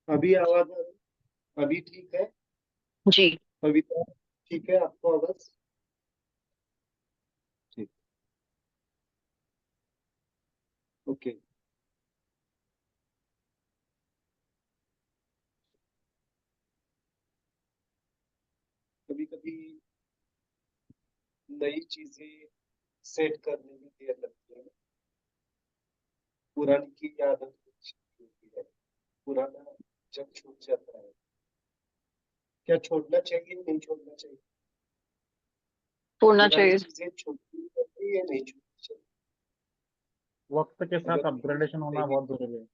अभी आवाज आ रही? अभी ठीक है? जी। अभी तो ठीक है आपको आवाज? ठीक। ओके। कभी कभी नई चीजें सेट करने में देर लगती है। पुरानी की आदत कुछ होती है। पुराना जब छूट जाता है, क्या छोड़ना चाहिए नहीं छोड़ना चाहिए? छोड़ना पुरानी चाहिए। चीजें छूटनी चाहिए या नहीं छूटनी चाहिए? वक्त के अगर साथ अपग्रेडेशन होना नहीं, बहुत जरूरी है।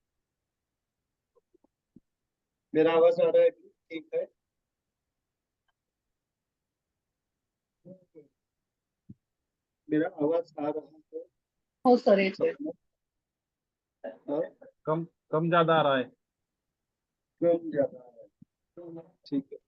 मेरा आवाज आ रहा है अभी? ठीक है? मेरा आवाज आ रहा है? हो सर ये सर। अपना? हाँ? कम कम ज्यादा आ रहा है। कम ज्यादा है? ठीक है।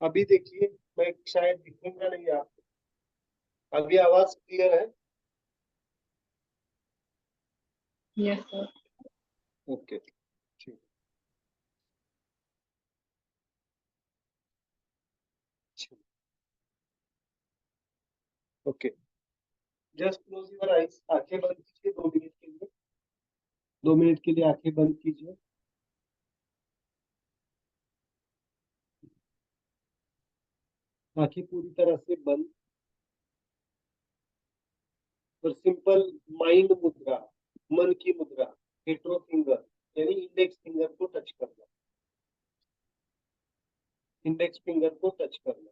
अभी देखिए, मैं शायद दिखूंगा नहीं आपको। अभी आवाज क्लियर है? Yes sir. ओके। ठीक। Okay. Just close your eyes, आंखें बंद कीजिए 2 मिनट के लिए। 2 मिनट के लिए आंखें बंद कीजिए। आंखें पूरी तरह से बंद। और सिंपल माइंड मुद्रा, मन की मुद्रा, हेट्रो फिंगर यानी इंडेक्स फिंगर को टच करना। इंडेक्स फिंगर को टच करना।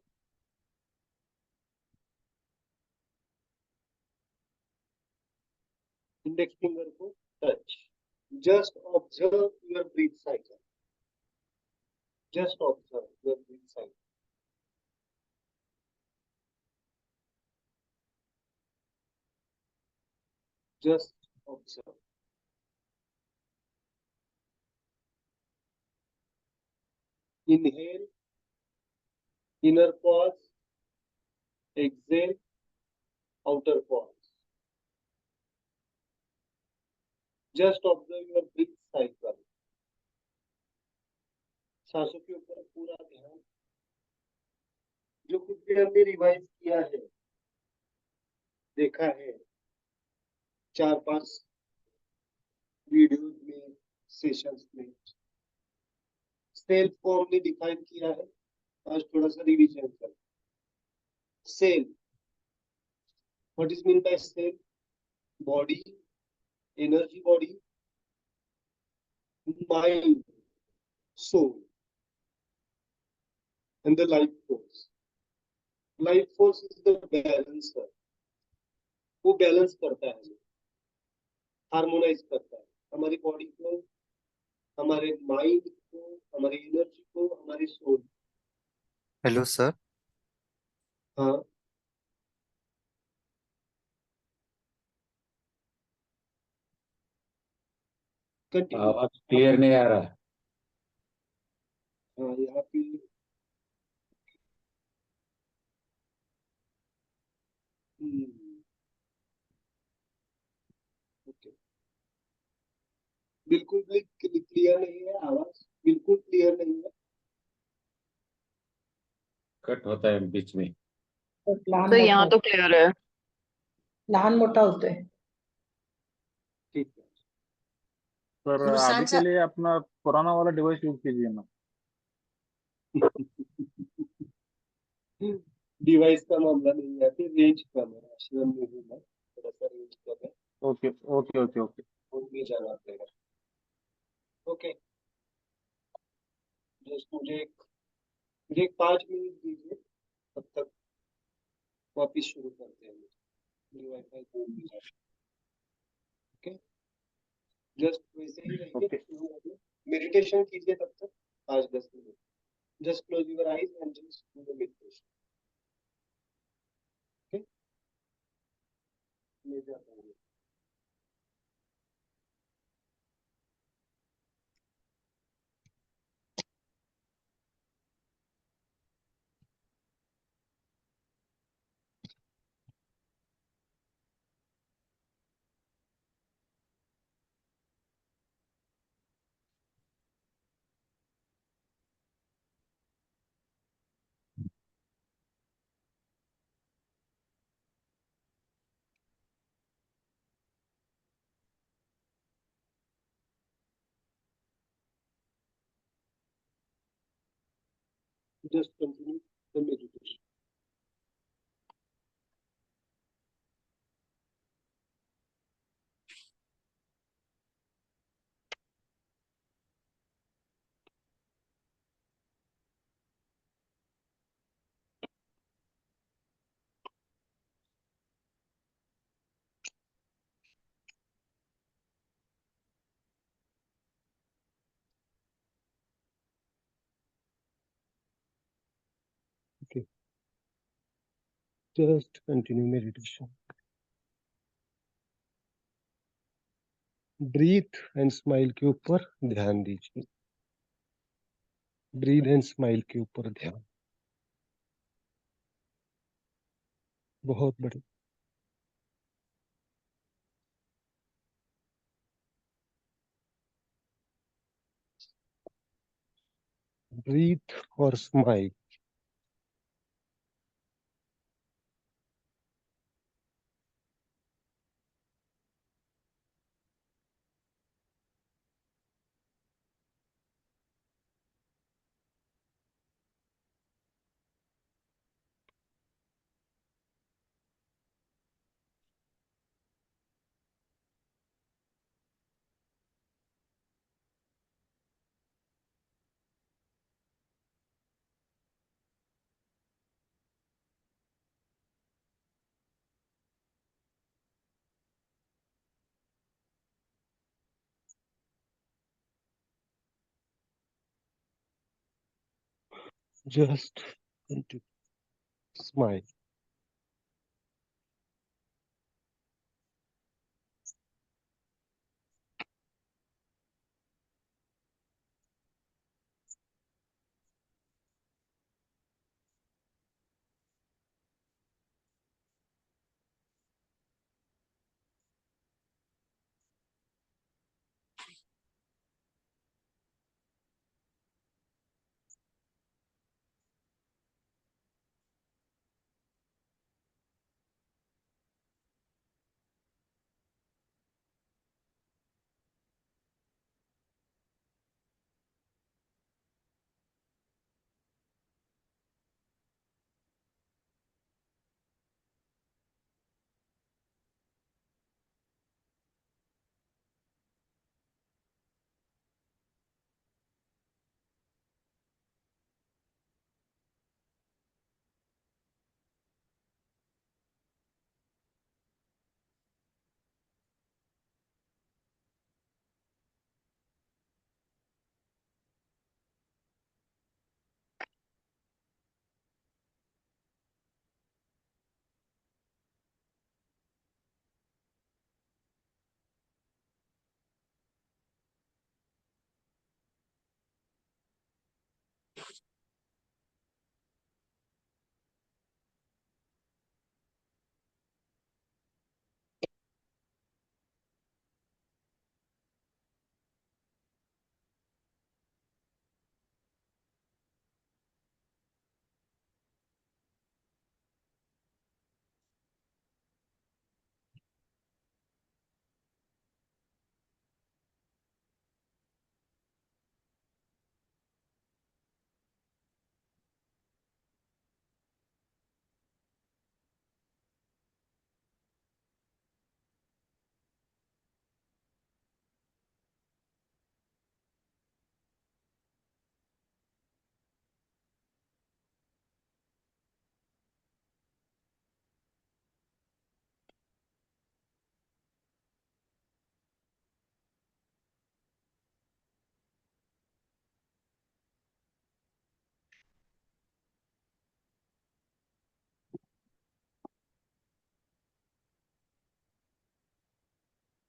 इंडेक्स फिंगर को touch. Just observe your breath cycle. Just observe your breath cycle. Just observe. Inhale, inner pause, exhale, outer pause. Just observe your breath cycle. सांसों के ऊपर पूरा ध्यान। जो कुछ भी हमने रिवाइज किया है, देखा है 4-5 वीडियोज में, सेशंस में, सेल्फ को हमने डिफाइन किया है। आज थोड़ा सा रिवीजन कर। Self, what is mean by self? Body, energy body, mind, soul and the life force. Life force is the balancer. वो बैलेंस करता है, हार्मोनाइज करता है हमारी बॉडी को, हमारे माइंड को, हमारी एनर्जी को, हमारी सोल। Hello sir. हाँ। कंटिन्यू। आवाज क्लियर नहीं आ रहा। हाँ, यहाँ पे। ओके। बिल्कुल भी क्लियर नहीं है आवाज, बिल्कुल क्लियर नहीं है। कट होता है बीच में। तो यहाँ तो क्लियर है। लहान मोठा होतोय। ठीक पर अभी के नुकसानचा लिए अपना पुराना वाला डिवाइस यूज कीजिए ना। है। डिवाइस का मामला नहीं है, फिर रेंज कम है, आश्रम में हूँ मैं, थोड़ा सा रेंज कम है। Okay okay okay okay. Phone में जाना पड़ेगा। ओके। जस्ट मुझे एक 5 मिनट दीजिए, तब तक वापिस शुरू करते हैं। मुझे वाईफाई फोन भी जाए। ओके। जस्ट वैसे ही ओके रहिए, मेडिटेशन कीजिए तब तक 5-10 minute. Just close your eyes and just do the meditation. Okay. ले जाता हूँ। Just continue the meditation. Okay. Just continue meditation. Breath and smile के ऊपर ध्यान दीजिए। ब्रीथ एंड स्माइल के ऊपर ध्यान। बहुत बढ़िया। ब्रीथ और smile. Just continue. Smile.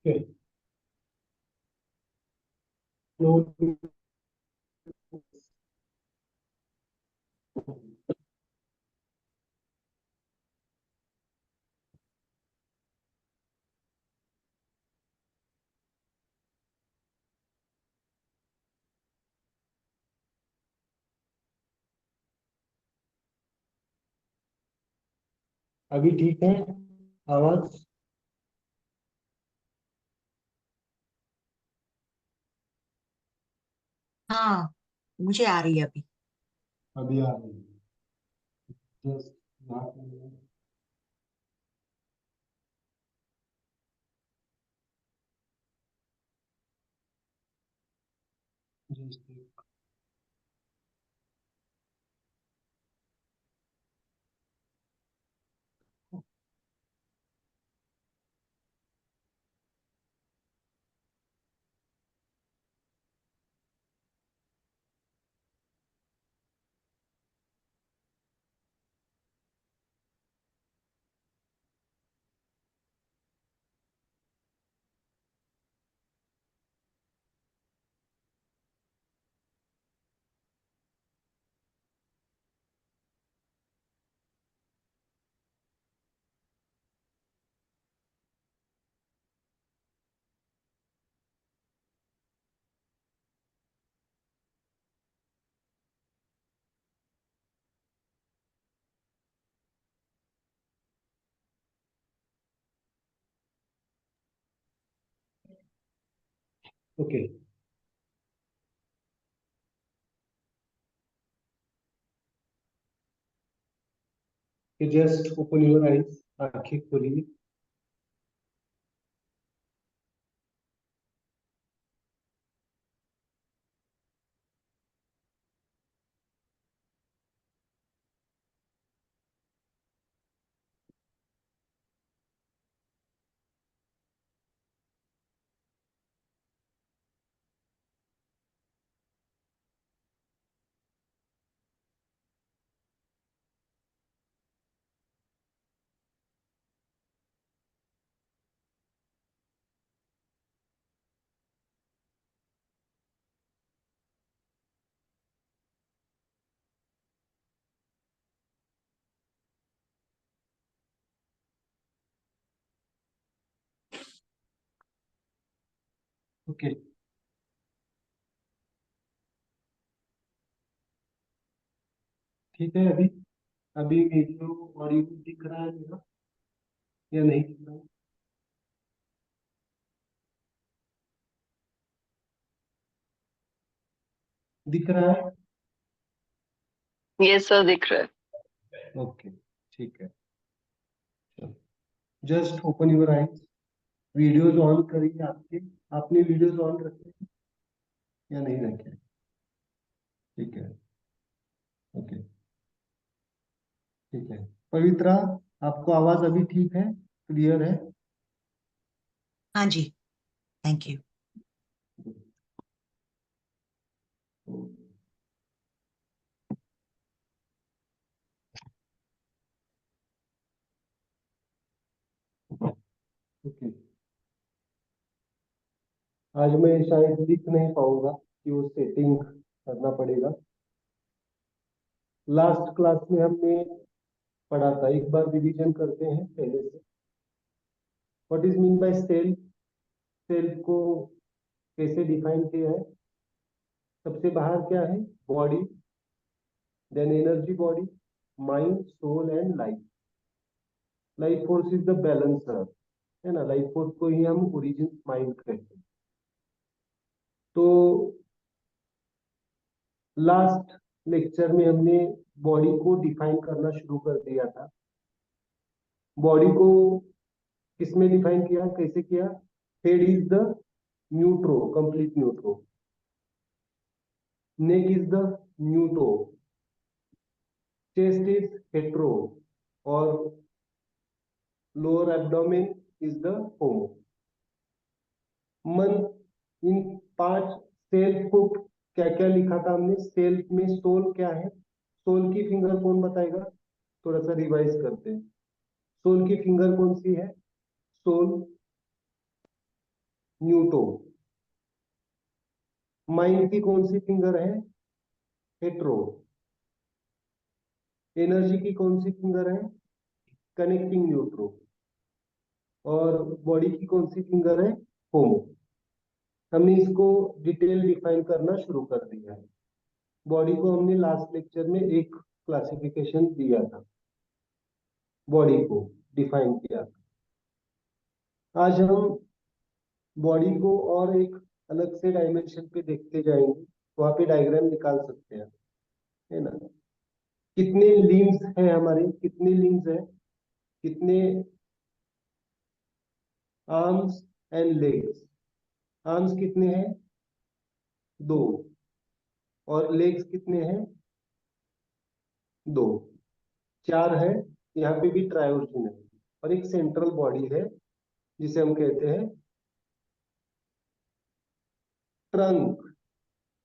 Okay. No. अभी ठीक है आवाज? हाँ, मुझे आ रही है अभी। अभी आ रही है। Just not a minute. Just a- Okay. You just open your eyes. आंखें खोलिए. Okay. ठीक है अभी. अभी वीडियो ऑडियो दिख रहा है मेरा या नहीं दिख रहा है? दिख रहा है? यस सर, दिख रहा है। ओके ठीक है. Just open your eyes. Videos on करिए आपके. आपने वीडियोस ऑन रखे हैं या नहीं रखे? ठीक है. ओके ठीक है. पवित्रा, आपको आवाज अभी ठीक है? क्लियर है? हाँ जी, थैंक यू। ओके. आज मैं शायद लिख नहीं पाऊंगा कि वो सेटिंग करना पड़ेगा. लास्ट क्लास में हमने पढ़ा था. एक बार रिवीजन करते हैं पहले से. What is mean by self? Self को कैसे डिफाइन किया है? सबसे बाहर क्या है? Body, then energy body, mind, soul and life. Life force is the balancer, है ना. लाइफ फोर्स को ही हम ओरिजिन माइंड कहते हैं. तो लास्ट लेक्चर में हमने बॉडी को डिफाइन करना शुरू कर दिया था. बॉडी को किसमें डिफाइन किया, कैसे किया? Head is the neutro, complete neutro. Neck is the neutro. Chest is hetero और lower abdomen is the homo. मन, इन 5 सेल्फ को क्या क्या लिखा था हमने? सेल्फ में सोल क्या है? सोल की फिंगर कौन बताएगा? थोड़ा सा रिवाइज करते हैं. सोल की फिंगर कौन सी है? सोल न्यूटो। माइंड की कौन सी फिंगर है? हेट्रो। एनर्जी की कौन सी फिंगर है? Connecting neutro. और बॉडी की कौन सी फिंगर है? होमो। हमने इसको डिटेल डिफाइन करना शुरू कर दिया है। बॉडी को हमने लास्ट लेक्चर में एक क्लासिफिकेशन दिया था, बॉडी को डिफाइन किया था। आज हम बॉडी को और एक अलग से डायमेंशन पे देखते जाएंगे। वहां पे डायग्राम निकाल सकते हैं, है ना। कितने लिम्स हैं हमारे? कितने लिम्स हैं? कितने आर्म्स एंड लेग्स? आर्म्स कितने हैं? 2। और लेग्स कितने हैं? 2। 4 है। यहाँ पे भी ट्रायोर्जिन है। और एक सेंट्रल बॉडी है जिसे हम कहते हैं ट्रंक।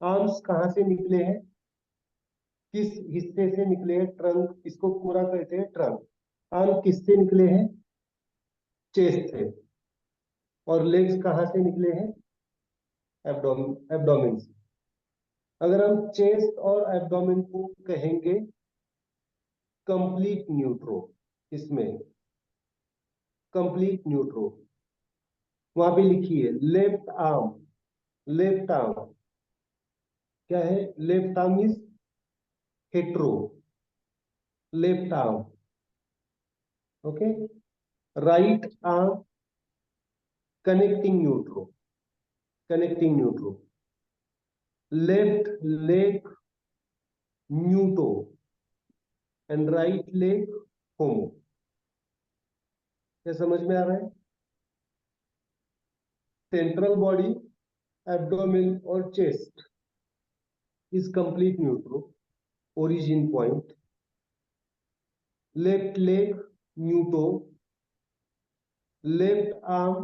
आर्म्स कहाँ से निकले हैं? किस हिस्से से निकले हैं? ट्रंक, इसको पूरा कहते हैं ट्रंक। आर्म किससे निकले हैं? चेस्ट से। और लेग्स कहाँ से निकले हैं? एब्डोमेन से। अगर हम चेस्ट और एब्डोमेन को कहेंगे कंप्लीट न्यूट्रो, इसमें कंप्लीट न्यूट्रो, वहां पे लिखिए लेफ्ट आर्म। लेफ्ट आर्म क्या है? Left arm is hetero, left arm. Okay. Right arm connecting neutro, connecting neutro. Left leg neutro and right leg homo. क्या समझ में आ रहा है? सेंट्रल बॉडी, एब्डोमेन और chest is complete neutro, origin point. Left leg neutro, left arm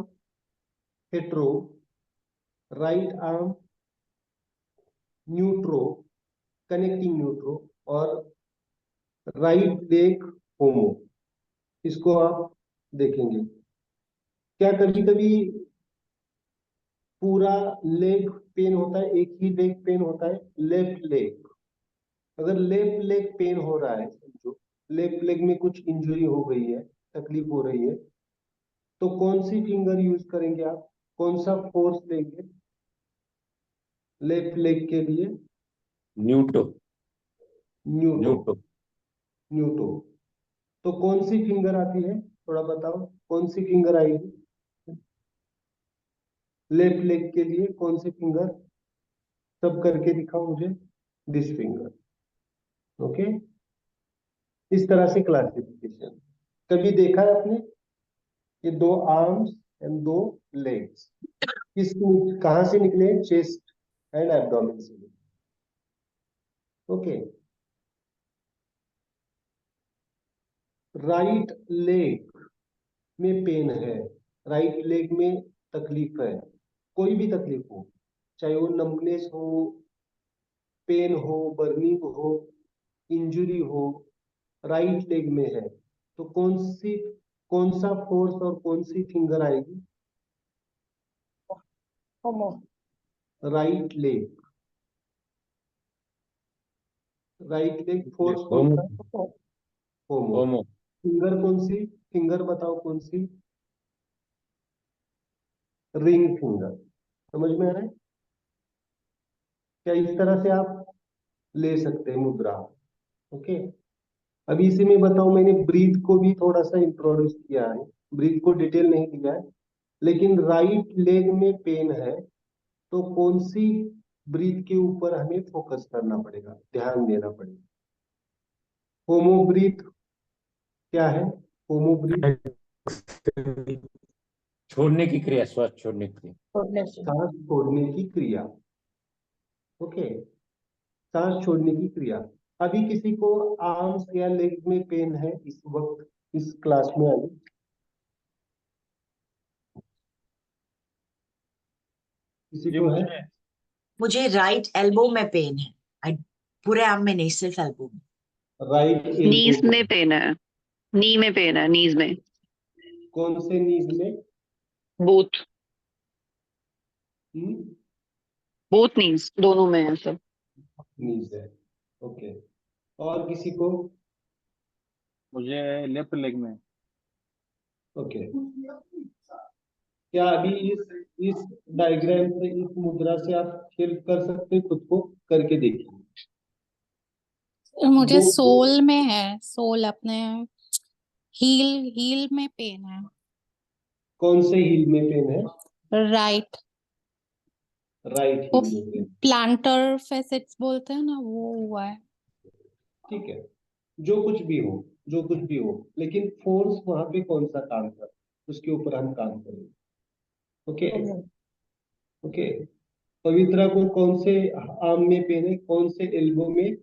hetero, right arm neutro, connecting neutro, और right leg होमो। इसको आप देखेंगे। क्या कभी कभी पूरा लेग पेन होता है? एक ही लेग पेन होता है, लेफ्ट लेग। अगर लेफ्ट लेग पेन हो रहा है, समझो लेफ्ट लेग में कुछ इंजरी हो गई है, तकलीफ हो रही है, तो कौन सी फिंगर यूज करेंगे आप? कौन सा फोर्स लेंगे लेफ्ट लेग के लिए? न्यूटो। न्यूटो। न्यूटो। न्यूटो। तो कौन सी फिंगर आती है? थोड़ा बताओ, कौन सी फिंगर आएगी लेफ्ट लेग के लिए? कौन सी फिंगर? सब करके दिखाओ मुझे। This finger. ओके। इस तरह से क्लासिफिकेशन। कभी देखा है आपने ये 2 आर्म्स एंड 2 लेग्स किस कहां से निकले? चेस्ट एंड एब्डोमेन से। ओके। राइट लेग में पेन है, राइट लेग में तकलीफ है, कोई भी तकलीफ हो, चाहे वो नंबनेस हो, पेन हो, बर्निंग हो, इंजुरी हो, राइट लेग में है, तो कौन सा फोर्स और कौन सी फिंगर आएगी? Homo. Right leg. Right leg force कौन होमो। सा? होमो। होमो। फिंगर कौन सी? फिंगर बताओ कौन सी? Ring finger. समझ में आ रहा है? क्या इस तरह से आप ले सकते हैं मुद्रा? ओके। अभी इसी में बताओ, मैंने ब्रीथ को भी थोड़ा सा इंट्रोड्यूस किया है, ब्रीथ को डिटेल नहीं दिया है, लेकिन राइट लेग में पेन है तो कौन सी ब्रीथ के ऊपर हमें फोकस करना पड़ेगा, ध्यान देना पड़ेगा? होमो ब्रीथ क्या है? होमो ब्रीथ छोड़ने की क्रिया, श्वास छोड़ने की क्रिया। छोड़ने से। सांस छोड़ने की क्रिया। ओके। सांस छोड़ने की क्रिया। अभी किसी को आर्म्स या लेग में पेन है इस वक्त, इस क्लास में अभी? किसी जी को है? मुझे राइट एल्बो में पेन है। पूरे आर्म में नहीं, सिर्फ एल्बो में। राइट नीज एल्बो। में पेन है, नी में पेन है, नीज में। कौन से नीज में? बूथ। बोथ नीज दोनों में है सब। नीज है, ओके। और किसी को? मुझे लेफ्ट लेग में। ओके। क्या अभी इस डायग्राम से, इस मुद्रा से आप फील कर सकते हैं खुद को? करके देखिए। मुझे वो सोल में है, सोल अपने हील हील में पेन है। कौन से हील में पेन है? राइट, राइट वो हील में पेन। प्लांटर फेसिट्स बोलते हैं ना, वो हुआ है। ठीक है, जो कुछ भी हो, जो कुछ भी हो, लेकिन फोर्स वहां पे कौन सा काम कर, उसके ऊपर हम काम करेंगे। Okay okay. पवित्रा को कौन से आर्म में पेन है, कौन से एल्बो में?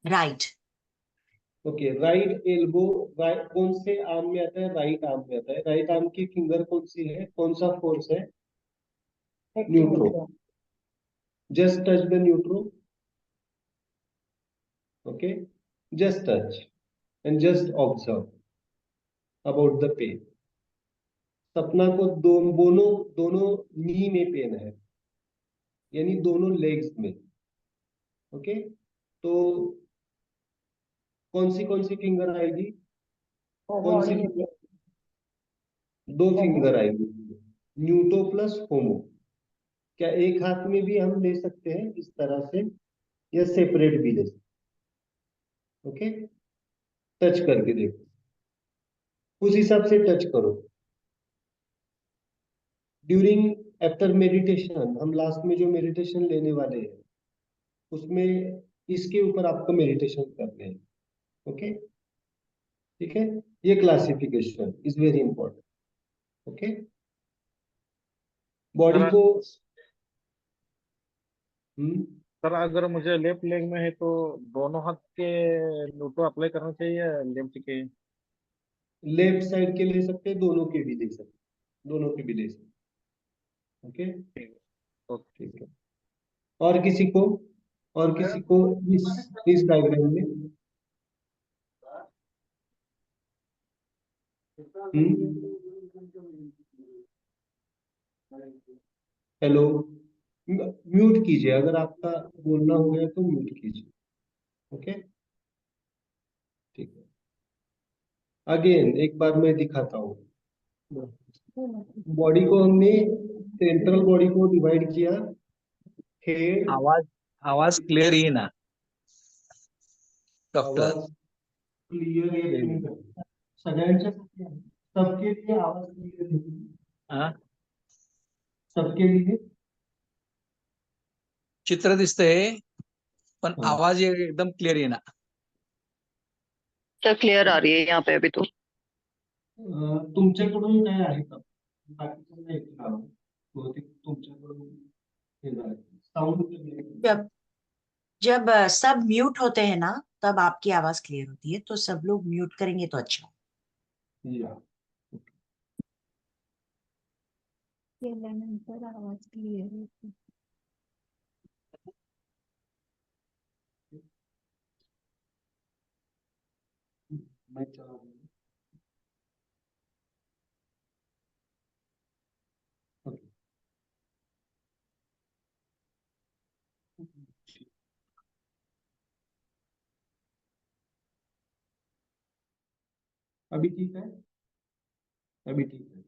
Right. Okay, right elbow. Right कौन से आर्म में आता है? राइट आर्म में आता है। राइट आर्म की फिंगर कौन सी है, कौन सा फोर्स है? Neutro. Just touch the neutro. Okay, just touch and just observe about the pain. Sapna को दोनों दोनों नी में पेन है, यानी दोनों लेग्स में। ओके, तो कौन सी फिंगर आएगी? कौन सी फिंगर? दो फिंगर आएगी, न्यूटो प्लस होमो। क्या एक हाथ में भी हम ले सकते हैं इस तरह से, या सेपरेट भी ले सकते हैं? ओके, टच करके देखो, उस हिसाब से टच करो। ड्यूरिंग आफ्टर मेडिटेशन, हम लास्ट में जो मेडिटेशन लेने वाले हैं उसमें इसके ऊपर आपको मेडिटेशन करने हैं। ओके, ठीक है। ये classification is very important. Okay, body sir को सर अगर मुझे लेफ्ट लेग में है तो दोनों हाथ के न्यूट्रो अप्लाई करना चाहिए या लेफ्ट के? लेफ्ट साइड के ले सकते हैं, दोनों के भी ले सकते हैं, दोनों के भी ले सकते हैं। Okay, okay. ठीक है। और किसी को? और किसी को इस डायग्राम में? हेलो, म्यूट कीजिए, अगर आपका बोलना हो गया तो म्यूट कीजिए। ओके, ठीक है। अगेन एक बार मैं दिखाता हूँ। बॉडी को हमने सेंट्रल बॉडी को डिवाइड किया, हेड। आवाज आवाज क्लियर येईना डॉक्टर. आवाज क्लियर येत सगळ्यांच्या सबके लिए आवाज क्लियर येते? हा? सबके लिए? चित्र दिसतंय पण हाँ। आवाज एकदम क्लियर येईना. तो क्लियर आ रही है यहाँ पे अभी तो। तुमच्याकडून काय आहे का? बाकीचं नाही येत आवाज. बहुतेक तुमच्याकडून हे झालं. साऊंड जब जब सब म्यूट होते हैं ना, तब आपकी आवाज क्लियर होती है, तो सब लोग म्यूट करेंगे तो अच्छा. या केल्यानंतर आवाज क्लियर येतो. मैं चला रहा हूँ। ओके, अभी ठीक है? अभी ठीक है।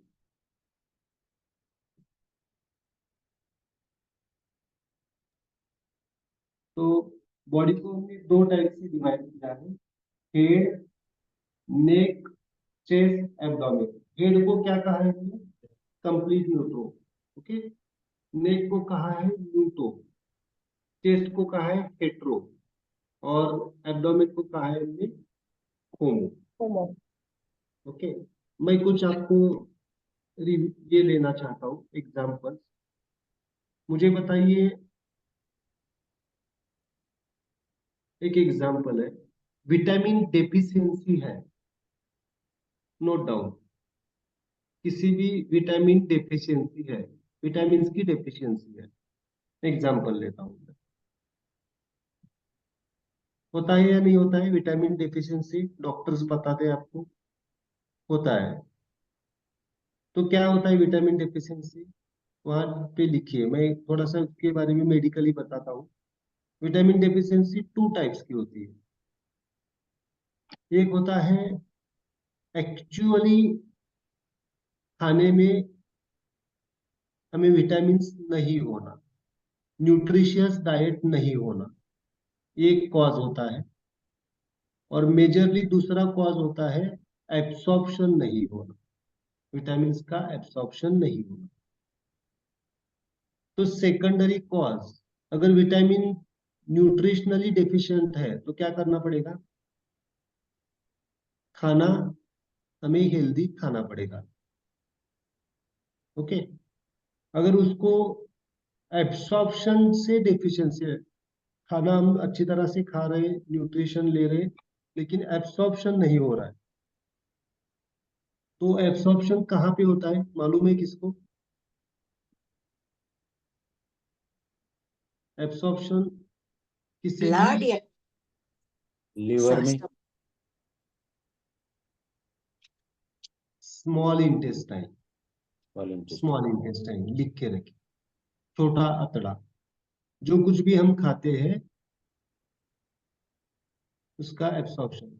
तो बॉडी को हमने दो टाइप से डिवाइड किया है, हेड, नेक, चेस्ट, एब्डोमेन। हेड को क्या कहा है हमने? कंप्लीट न्यूट्रो। ओके, नेक को कहा है न्यूटो, चेस्ट को कहा है हेट्रो, और एब्डोमेन को कहा है हमने होमो। ओके, मैं कुछ आपको ये लेना चाहता हूँ एग्जाम्पल। मुझे बताइए, एक एग्जाम्पल है, विटामिन डेफिशिएंसी है, नोट डाउन। किसी भी विटामिन डेफिशिएंसी है, विटामिन की डेफिशिएंसी है। एग्जाम्पल लेता हूँ मैं। होता है या नहीं होता है विटामिन डेफिशिएंसी? डॉक्टर्स बताते हैं आपको, होता है। तो क्या होता है विटामिन डेफिशिएंसी, वहां पे लिखिए, मैं थोड़ा सा उसके बारे में मेडिकली बताता हूँ। विटामिन डेफिशिएंसी 2 टाइप्स की होती है। एक होता है एक्चुअली खाने में हमें विटामिन नहीं होना, न्यूट्रिशियस डाइट नहीं होना, एक कॉज होता है। और मेजरली दूसरा कॉज होता है एब्सॉर्प्शन नहीं होना, विटामिन का एब्सॉर्प्शन नहीं होना। तो सेकेंडरी कॉज, अगर विटामिन न्यूट्रिशनली डेफिशिएंट है तो क्या करना पड़ेगा, खाना हमें हेल्दी खाना पड़ेगा। ओके, अगर उसको एब्सॉर्प्शन से डेफिशिएंसी है, खाना हम अच्छी तरह से खा रहे, न्यूट्रिशन ले रहे, लेकिन एब्सॉर्प्शन नहीं हो रहा है, तो एब्सॉर्प्शन कहाँ पे होता है मालूम है किसको? एब्सॉर्प्शन किसी ब्लड भी या लिवर में, small intestine, volunteer, small intestine लिख के रखिए, छोटा अतड़ा, जो कुछ भी हम खाते हैं उसका एब्सॉर्प्शन।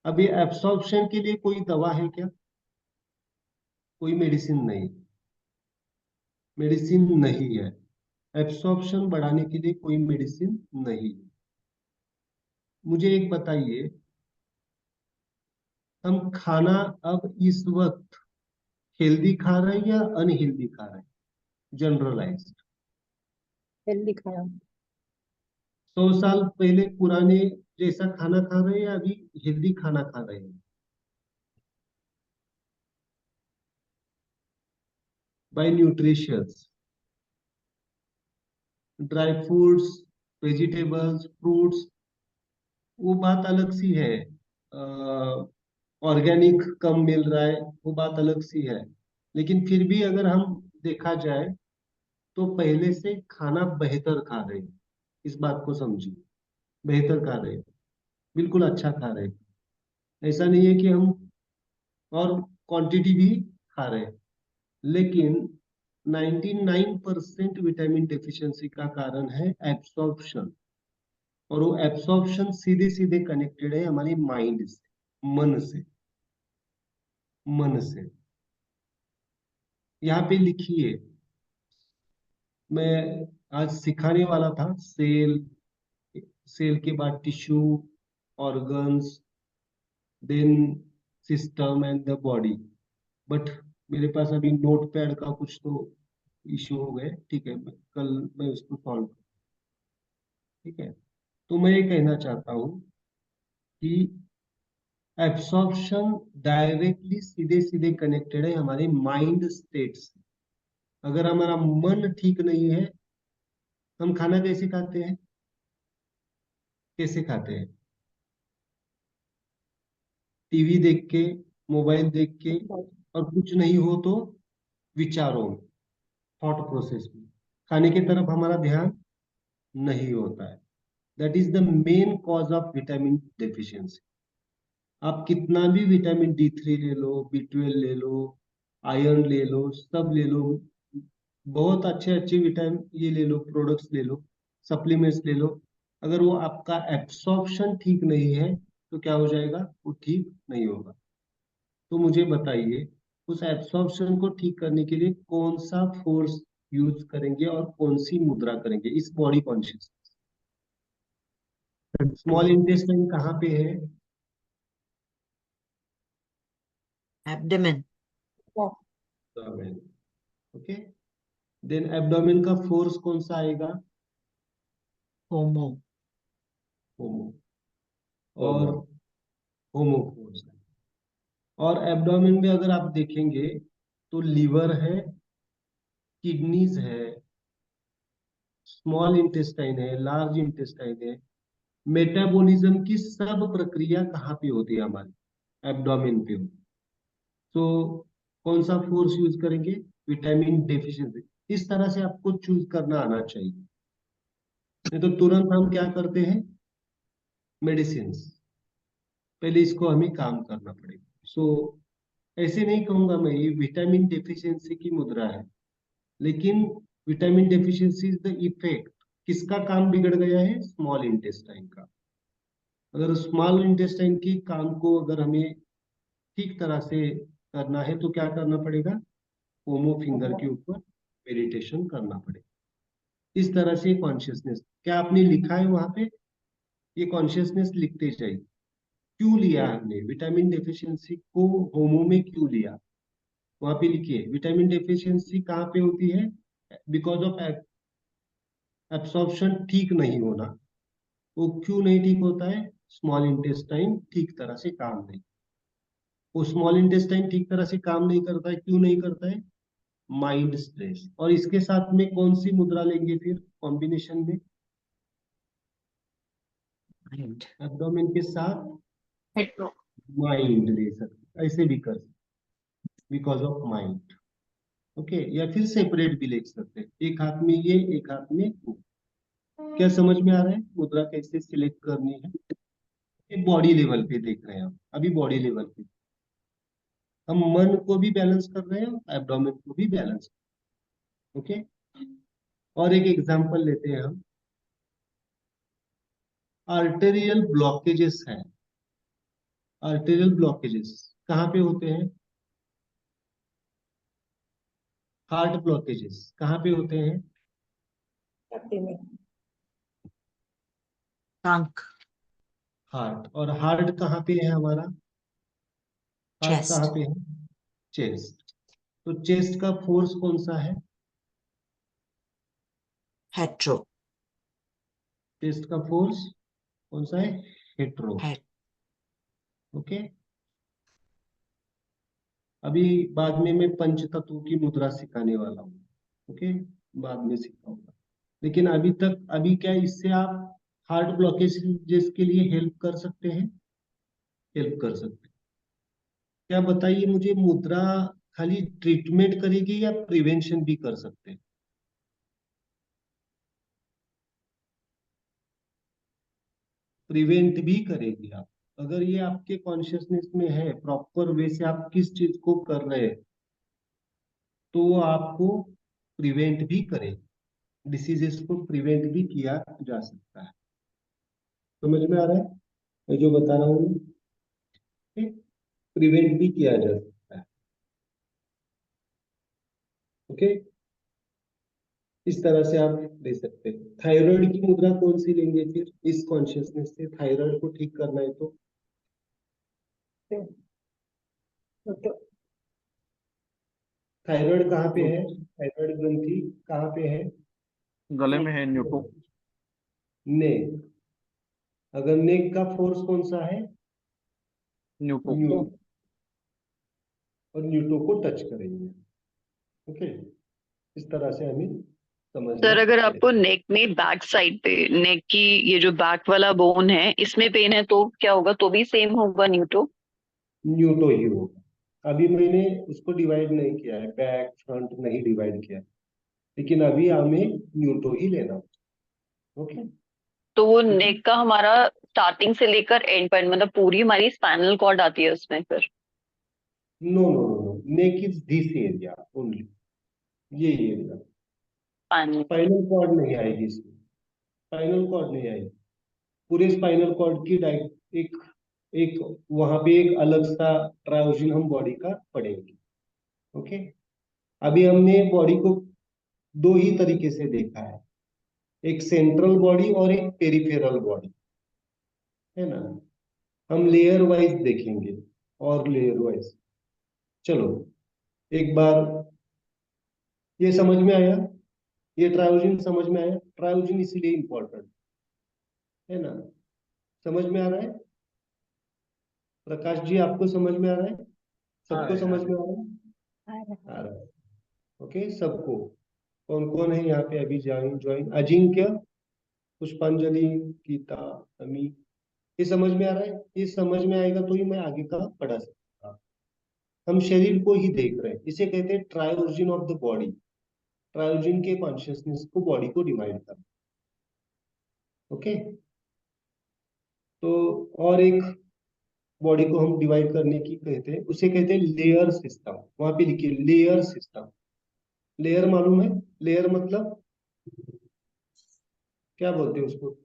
अब ये एब्सॉर्प्शन के लिए कोई दवा है क्या? कोई मेडिसिन नहीं, मेडिसिन नहीं है। एब्सॉर्प्शन बढ़ाने के लिए कोई मेडिसिन नहीं। मुझे एक बताइए, हम खाना अब इस वक्त हेल्दी खा रहे हैं या अनहेल्दी खा रहे हैं? जनरलाइज, हेल्दी खाना। 100 साल पहले पुराने जैसा खाना खा रहे हैं या अभी हेल्दी खाना खा रहे हैं? By nutritious, dry fruits, vegetables, fruits, वो बात अलग सी है। ऑर्गेनिक कम मिल रहा है, वो बात अलग सी है। लेकिन फिर भी अगर हम देखा जाए तो पहले से खाना बेहतर खा रहे हैं, इस बात को समझिए। बेहतर खा रहे हैं, बिल्कुल अच्छा खा रहे हैं। ऐसा नहीं है कि हम, और क्वांटिटी भी खा रहे हैं, लेकिन 99% विटामिन डेफिशिएंसी का कारण है एब्सॉर्प्शन। और वो एब्सॉर्प्शन सीधे सीधे कनेक्टेड है हमारी माइंड से, मन से, मन से। यहाँ पे लिखिए, मैं आज सिखाने वाला था सेल, सेल के बाद tissue, organs, then system and the body. But मेरे पास अभी नोट पैड का कुछ तो इश्यू हो गए, ठीक है, कल मैं उसको सॉल्व, ठीक है। तो मैं ये कहना चाहता हूँ कि एब्सॉर्प्शन डायरेक्टली सीधे सीधे कनेक्टेड है हमारे माइंड स्टेट से। अगर हमारा मन ठीक नहीं है, हम खाना कैसे खाते हैं? कैसे खाते हैं? टीवी देख के, मोबाइल देख के, और कुछ नहीं हो तो विचारों में, थॉट प्रोसेस में, खाने की तरफ हमारा ध्यान नहीं होता है। That is the main cause of vitamin deficiency. आप कितना भी विटामिन D3 ले लो, B12 ले लो, आयरन ले लो, सब ले लो, बहुत अच्छे अच्छे विटामिन ये ले लो, प्रोडक्ट्स ले लो, सप्लीमेंट्स ले लो, अगर वो आपका एब्सॉर्प्शन ठीक नहीं है तो क्या हो जाएगा? वो ठीक नहीं होगा। तो मुझे बताइए, उस एब्सॉर्प्शन को ठीक करने के लिए कौन सा फोर्स यूज करेंगे और कौन सी मुद्रा करेंगे इस बॉडी कॉन्शियस? स्मॉल इंटेस्टाइन कहाँ पे है? एब्डोमेन। ओके, देन एब्डोमेन का फोर्स कौन सा आएगा? होमो। होमो। और होमो, होमो फोर्स है। और एब्डोमेन में अगर आप देखेंगे तो लीवर है, किडनीज है, स्मॉल इंटेस्टाइन है, लार्ज इंटेस्टाइन है। मेटाबॉलिज्म की सब प्रक्रिया कहाँ पे होती है? हमारे एब्डोमेन पे होती है। तो कौन सा फोर्स यूज करेंगे? Vitamin deficiency. इस तरह से आपको चूज करना आना चाहिए, नहीं तो तुरंत हम क्या करते हैं? मेडिसिन। पहले इसको हमें काम करना पड़ेगा। सो ऐसे नहीं कहूंगा मैं, ये विटामिन डेफिशिएंसी की मुद्रा है, लेकिन vitamin deficiency is the effect, किसका काम बिगड़ गया है? स्मॉल इंटेस्टाइन का। अगर स्मॉल इंटेस्टाइन की काम को अगर हमें ठीक तरह से करना है तो क्या करना पड़ेगा? होमो फिंगर के ऊपर मेडिटेशन करना पड़ेगा। इस तरह से कॉन्शियसनेस, क्या आपने लिखा है वहां पे? ये कॉन्शियसनेस लिखते जाइए। क्यों लिया हमने विटामिन डेफिशिएंसी को होमो में, क्यों लिया? वहां पे लिखिए विटामिन डेफिशिएंसी कहाँ पे होती है? बिकॉज ऑफ एब्सॉर्प्शन ठीक नहीं होना। वो क्यों नहीं ठीक होता है? स्मॉल इंटेस्टाइन ठीक तरह से काम नहीं, वो स्मॉल इंटेस्टाइन ठीक तरह से काम नहीं करता है। क्यों नहीं करता है? Mind stress. और इसके साथ में कौन सी मुद्रा लेंगे फिर कॉम्बिनेशन में? Mind. एब्डोमेन के साथ हेट्रो। माइंड ले सकते, ऐसे भी कर सकते, बिकॉज ऑफ माइंड। ओके, या फिर सेपरेट भी ले सकते हैं, एक हाथ में ये, एक हाथ में वो। क्या समझ में आ रहा है मुद्रा कैसे सिलेक्ट करनी है? ये बॉडी लेवल पे देख रहे हैं हम, अभी बॉडी लेवल पे हम मन को भी बैलेंस कर रहे हैं, एब्डोमेन को भी बैलेंस। ओके, और एक एग्जांपल लेते हैं हम। आर्टेरियल ब्लॉकेजेस हैं। आर्टेरियल ब्लॉकेजेस कहाँ पे होते हैं? हार्ट ब्लॉकेजेस कहाँ पे होते हैं? छाती में। Trunk. हार्ट। और हार्ट कहाँ पे है हमारा? Heart Chest. कहाँ पे है? चेस्ट। तो चेस्ट का फोर्स कौन सा है? Hetero. चेस्ट का फोर्स कौन सा है? हेट्रो। Het. ओके, अभी बाद में मैं पंच तत्व की मुद्रा सिखाने वाला हूँ। ओके, बाद में सिखाऊंगा, लेकिन अभी तक, अभी क्या इससे आप हार्ट ब्लॉकेज के लिए हेल्प कर सकते हैं? हेल्प कर सकते हैं। क्या बताइए मुझे, मुद्रा खाली ट्रीटमेंट करेगी या प्रिवेंशन भी कर सकते हैं? प्रिवेंट भी करेगी आप, अगर ये आपके कॉन्शियसनेस में है, प्रॉपर वे से आप किस चीज को कर रहे हैं, तो वो आपको प्रिवेंट भी करेगी। डिसीजेस को प्रिवेंट भी किया जा सकता है। समझ में आ रहा है मैं जो बता रहा हूँ? प्रिवेंट भी किया जा सकता है। ओके, इस तरह से आप ले सकते हैं। थायराइड की मुद्रा कौन सी लेंगे फिर इस कॉन्शियसनेस से? थायराइड को ठीक करना है तो तो थायराइड कहाँ पे है? थायराइड ग्रंथि कहाँ पे है? गले में है न्यूटो। नेक। अगर नेक का फोर्स कौन सा है? न्यूटो। न्यूटो। और न्यूटो को टच करेंगे। ओके, इस तरह से हमें समझना सर अगर आपको पड़ेगा। नेक में बैक साइड पे, नेक की ये जो बैक वाला बोन है इसमें पेन है तो क्या होगा? तो भी सेम होगा न्यूटो? न्यूटो ही होगा। अभी मैंने उसको डिवाइड नहीं किया है, बैक फ्रंट नहीं डिवाइड किया है, लेकिन अभी हमें न्यूटो ही लेना होगा। ओके, तो वो ठीक है। नेक का हमारा स्टार्टिंग से लेकर एंड पॉइंट, मतलब पूरी हमारी स्पाइनल कॉर्ड आती है उसमें फिर? No no no no, neck is this area only, ये एरिया। स्पाइनल। स्पाइनल कॉर्ड नहीं आएगी इसमें, स्पाइनल कॉर्ड नहीं आएगी। पूरे स्पाइनल कॉर्ड की एक एक वहां पे एक अलग सा ट्रायोजिन हम बॉडी का पढ़ेंगे। ओके, अभी हमने बॉडी को दो ही तरीके से देखा है, एक सेंट्रल बॉडी और एक पेरिफेरल बॉडी, है ना? हम लेयर वाइज देखेंगे, और लेयर वाइज। चलो, एक बार ये समझ में आया, ये ट्रायोजिन समझ में आया। ट्रायोजिन इसीलिए इंपॉर्टेंट है ना? समझ में आ रहा है प्रकाश जी? आपको समझ में आ रहा है? सबको समझ में आ रहा है? आ रहा है। ओके, सबको। कौन कौन है यहाँ पे अभी ज्वाइन? अजिंक्य, पुष्पांजलि, गीता, अमी, ये समझ में आ रहा है? ये समझ में आएगा तो ही मैं आगे का पढ़ा सकता। हम शरीर को ही देख रहे हैं, इसे कहते हैं ट्रायोजिन ऑफ द बॉडी। ट्रायोजिन के कॉन्शियसनेस को, बॉडी को डिवाइड कर। ओके, तो और एक बॉडी को हम डिवाइड करने की कहते हैं, उसे कहते हैं लेयर सिस्टम। वहां पे लिखिए लेयर सिस्टम। लेयर मालूम है? लेयर मतलब क्या बोलते हैं उसको?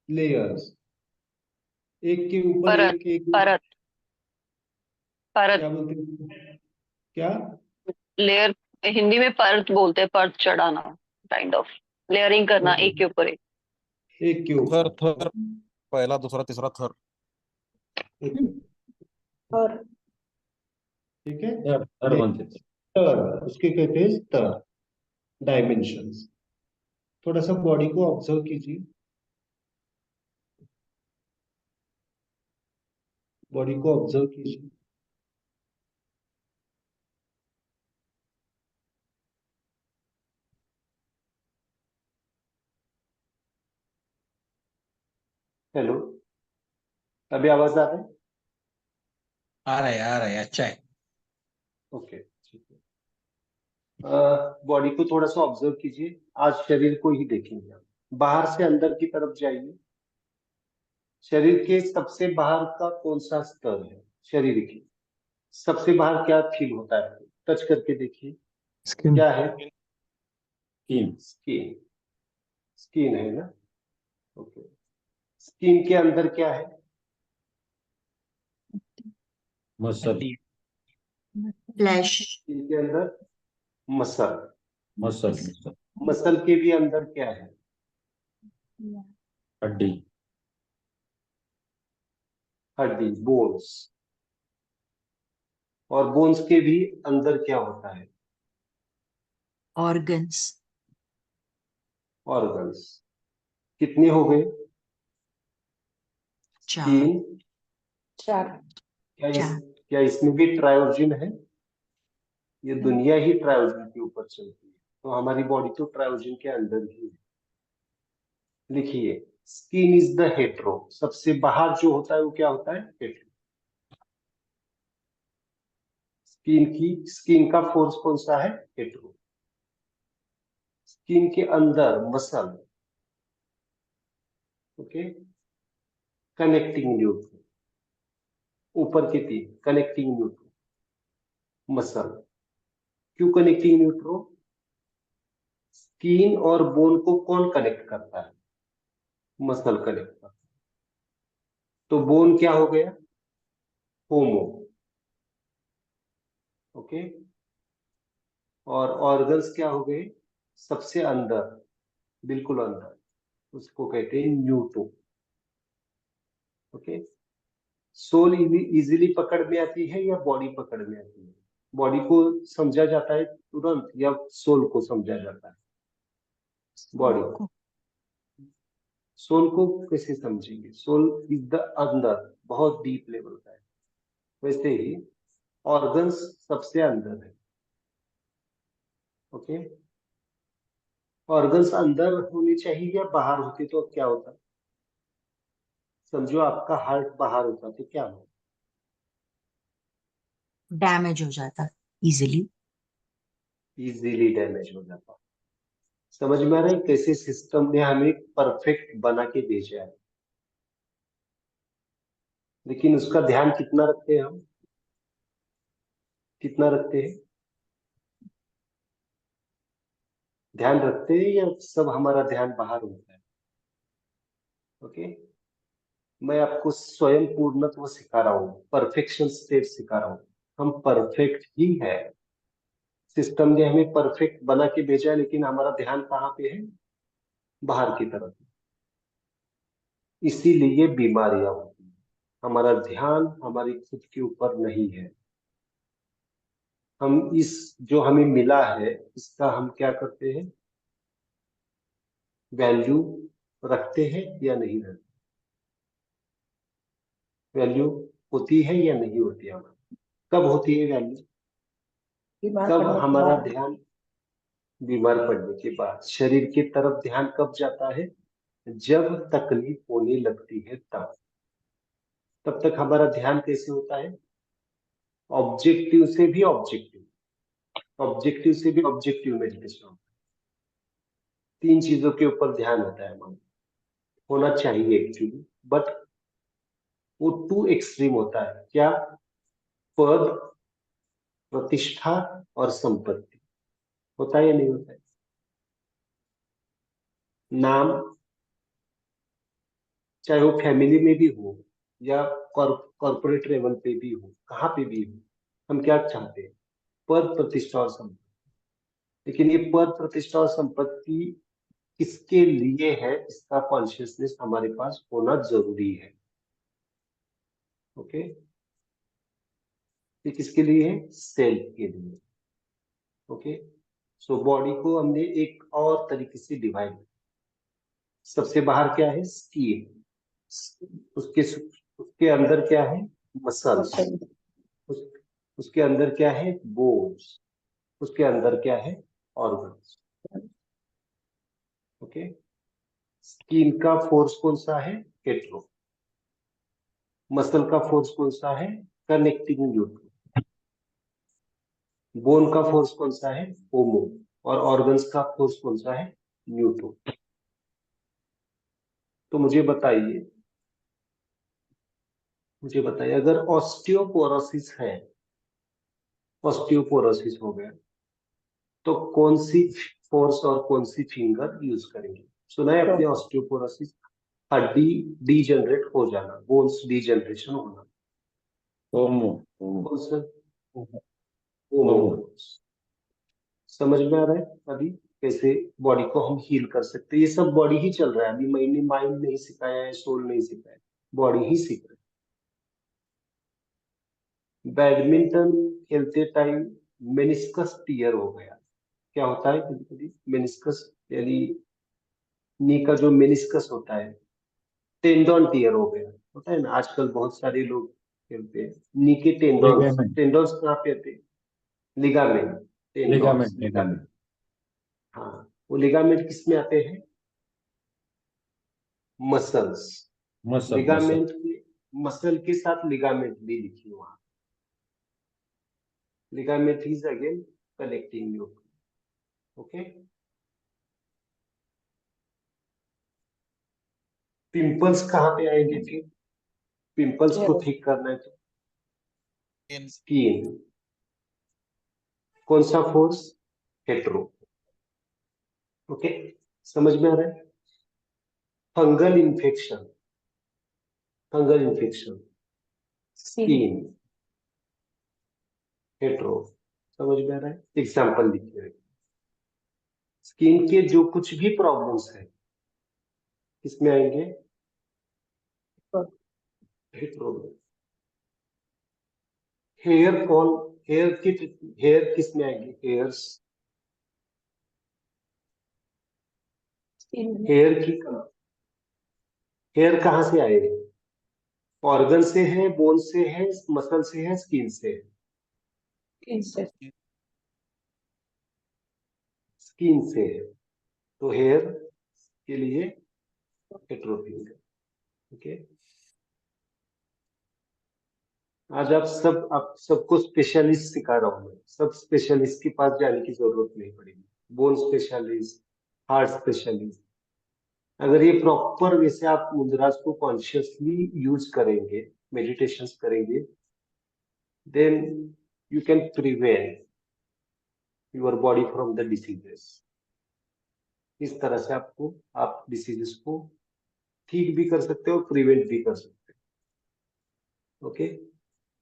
लेयर्स, एक के ऊपर परत, एक, एक परत, परत। क्या बोलते हैं? क्या? लेयर हिंदी में परत बोलते हैं, परत चढ़ाना, काइंड ऑफ लेयरिंग करना ओके, एक के ऊपर एक। एक के थर ऊपर। थर, पहला दूसरा तीसरा थर। ओके, और ठीक है। थर बनते थे। स्तर, उसके कहते हैं स्तर, डायमेंशंस। थोड़ा सा बॉडी को ऑब्जर्व कीजिए, बॉडी को ऑब्जर्व कीजिए। हेलो, अभी आवाज आ रहा है? आ रहा है, अच्छा है। ओके, ठीक है। बॉडी को थोड़ा सा ऑब्जर्व कीजिए, आज शरीर को ही देखेंगे हम। बाहर से अंदर की तरफ जाइए। शरीर के सबसे बाहर का कौन सा स्तर है? शरीर की सबसे बाहर क्या फील होता है? टच करके देखिए, स्किन। क्या है? Skin, skin. स्किन है ना? ओके। स्किन के अंदर क्या है? मसल, हड्डी। फ्लैश। स्किन के अंदर मसल। मसल, मसल, मसल के भी अंदर क्या है? हड्डी, हड्डी, बोन्स। और बोन्स के भी अंदर क्या होता है? ऑर्गन्स। ऑर्गन्स। कितने हो गए? चार। तीन। चार। चार। क्या इसमें भी ट्रायोजन है? ये दुनिया ही ट्रायोजन के ऊपर चलती है, तो हमारी बॉडी तो ट्रायोजन के अंदर ही है। लिखिए, स्किन इज द हेट्रो। सबसे बाहर जो होता है वो क्या होता है? हेट्रो। स्किन का फोर्स कौन सा है? हेट्रो। स्किन के अंदर मसल, ओके, कनेक्टिंग न्यूट्रल। ऊपर के तीन कनेक्टिंग न्यूट्रल, मसल। क्यों कनेक्टिंग न्यूट्रल? स्किन और बोन को कौन कनेक्ट करता है? मसल कनेक्ट करता है। तो बोन क्या हो गया? होमो, ओके। और ऑर्गन्स क्या हो गए? सबसे अंदर, बिल्कुल अंदर, उसको कहते हैं न्यूटो, ओके। सोल इजीली पकड़ में आती है या बॉडी पकड़ में आती है? बॉडी को समझा जाता है तुरंत या सोल को समझा जाता है? बॉडी। सोल को कैसे समझेंगे? सोल इज द अंदर, बहुत डीप लेवल का है। वैसे ही ऑर्गन्स सबसे अंदर है, ओके। ऑर्गन्स अंदर होने चाहिए या बाहर होते तो क्या होता? समझो आपका हार्ट बाहर होता तो क्या होता? डैमेज हो जाता इजिली। इजीली डैमेज हो जाता। समझ में आ रहा है कैसे सिस्टम ने हमें परफेक्ट बना के भेजा है? लेकिन उसका ध्यान कितना रखते हैं हम? कितना रखते हैं? ध्यान रखते हैं या सब हमारा ध्यान बाहर होता है? ओके, मैं आपको स्वयं पूर्णत्व सिखा रहा हूँ, परफेक्शन स्टेट सिखा रहा हूँ। हम परफेक्ट ही है। सिस्टम ने हमें परफेक्ट बना के भेजा है, लेकिन हमारा ध्यान कहाँ पे है? बाहर की तरफ। इसीलिए बीमारियां होती हैं। हमारा ध्यान हमारी खुद के ऊपर नहीं है। हम इस जो हमें मिला है इसका हम क्या करते हैं? वैल्यू रखते हैं या नहीं रखते? वैल्यू होती है या नहीं होती है हमारी? कब होती है वैल्यू? बीमार कब पड़ने के हमारा बाद। ध्यान? बीमार पड़ने के बाद। शरीर की तरफ ध्यान कब जाता है? जब तकलीफ होने लगती है तब। तब तक हमारा ध्यान कैसे होता है? ऑब्जेक्टिव से भी ऑब्जेक्टिव, ऑब्जेक्टिव से भी ऑब्जेक्टिव मेडिटेशन। तीन चीजों के ऊपर ध्यान होता है हमारा, होना चाहिए एक्चुअली, बट वो टू एक्सट्रीम होता है। क्या? पद, प्रतिष्ठा और संपत्ति। होता है या नहीं होता है? नाम, चाहे वो फैमिली में भी हो या कॉर्पोरेट लेवल पे भी हो, कहाँ पे भी हो, हम क्या चाहते हैं? पद, प्रतिष्ठा और संपत्ति। लेकिन ये पद, प्रतिष्ठा और संपत्ति किसके लिए है, इसका कॉन्शियसनेस हमारे पास होना जरूरी है। ओके, ये किसके लिए है? सेल्फ के लिए। ओके, सो बॉडी को हमने एक और तरीके से डिवाइड। सबसे बाहर क्या है? स्किन। उसके उसके अंदर क्या है? मसल्स। उसके अंदर क्या है? बोन्स। उसके अंदर क्या है? ऑर्गन्स। ओके, स्किन का फोर्स कौन सा है? हेटेरो। मसल का फोर्स कौन सा है? Connecting neutral. बोन का फोर्स कौन सा है? होमो। और ऑर्गन्स का फोर्स कौन सा है? न्यूट्रो। तो मुझे बताइए अगर ऑस्टियोपोरोसिस है, ऑस्टियोपोरोसिस हो गया, तो कौन सी फोर्स और कौन सी फिंगर यूज करेंगे? सुना है अपने ऑस्टियोपोरोसिस? हड्डी डीजनरेट हो जाना, बोन्स डीजनरेशन होना। होमो होमो कौन सा? होमो। समझ में आ रहा है अभी कैसे बॉडी को हम हील कर सकते हैं? ये सब बॉडी ही चल रहा है अभी। मैंने माइंड नहीं सिखाया है, सोल नहीं सिखाया है, बॉडी ही सीख रहा है। बैडमिंटन खेलते टाइम मेनिस्कस टीयर हो गया। क्या होता है? कभी कभी मेनिस्कस यानी नी का जो मेनिस्कस होता है, टेंडन टीयर हो गया। होता है ना, आजकल बहुत सारे लोग खेलते हैं नी के टेंडन्स। लिगामेंट टेंडन्स कहाँ पे आते हैं? Ligament. Tendons, ligament ligament. Ligament हाँ, वो लिगामेंट किस में आते हैं? मसल्स। मसल मसल लिगामेंट के, मसल के साथ लिगामेंट भी लिखी वहां। Ligament is again connecting neutral. Okay, pimples कहाँ पे आएंगे फिर? पिंपल्स को ठीक करना है तो स्किन। कौन सा फोर्स? हेटेरो। ओके, समझ में आ रहा है? Fungal infection, fungal infection, skin, hetero. समझ में आ रहा है? एग्जाम्पल लिखिए। स्किन के जो कुछ भी प्रॉब्लम्स है किसमें आएंगे? हेटेरो में। हेयर फॉल, हेयर किस में आएंगे? हेयर्स, हेयर की कम। हेयर कहाँ से आए? ऑर्गन से है, बोन से है, मसल से है, स्किन से है? स्किन से है। तो हेयर के लिए हेटेरोफिंगर। ओके, आज आप सबको स्पेशलिस्ट सिखा रहा हूँ मैं। सब स्पेशलिस्ट के पास जाने की जरूरत नहीं पड़ेगी। Bone specialist, heart specialist. अगर ये प्रॉपर वैसे आप मुद्रास को कॉन्शियसली यूज करेंगे, मेडिटेशन करेंगे, then you can prevent your body from the diseases. इस तरह से आप डिसीजेस को ठीक भी कर सकते हो, प्रिवेंट भी कर सकते हो। ओके,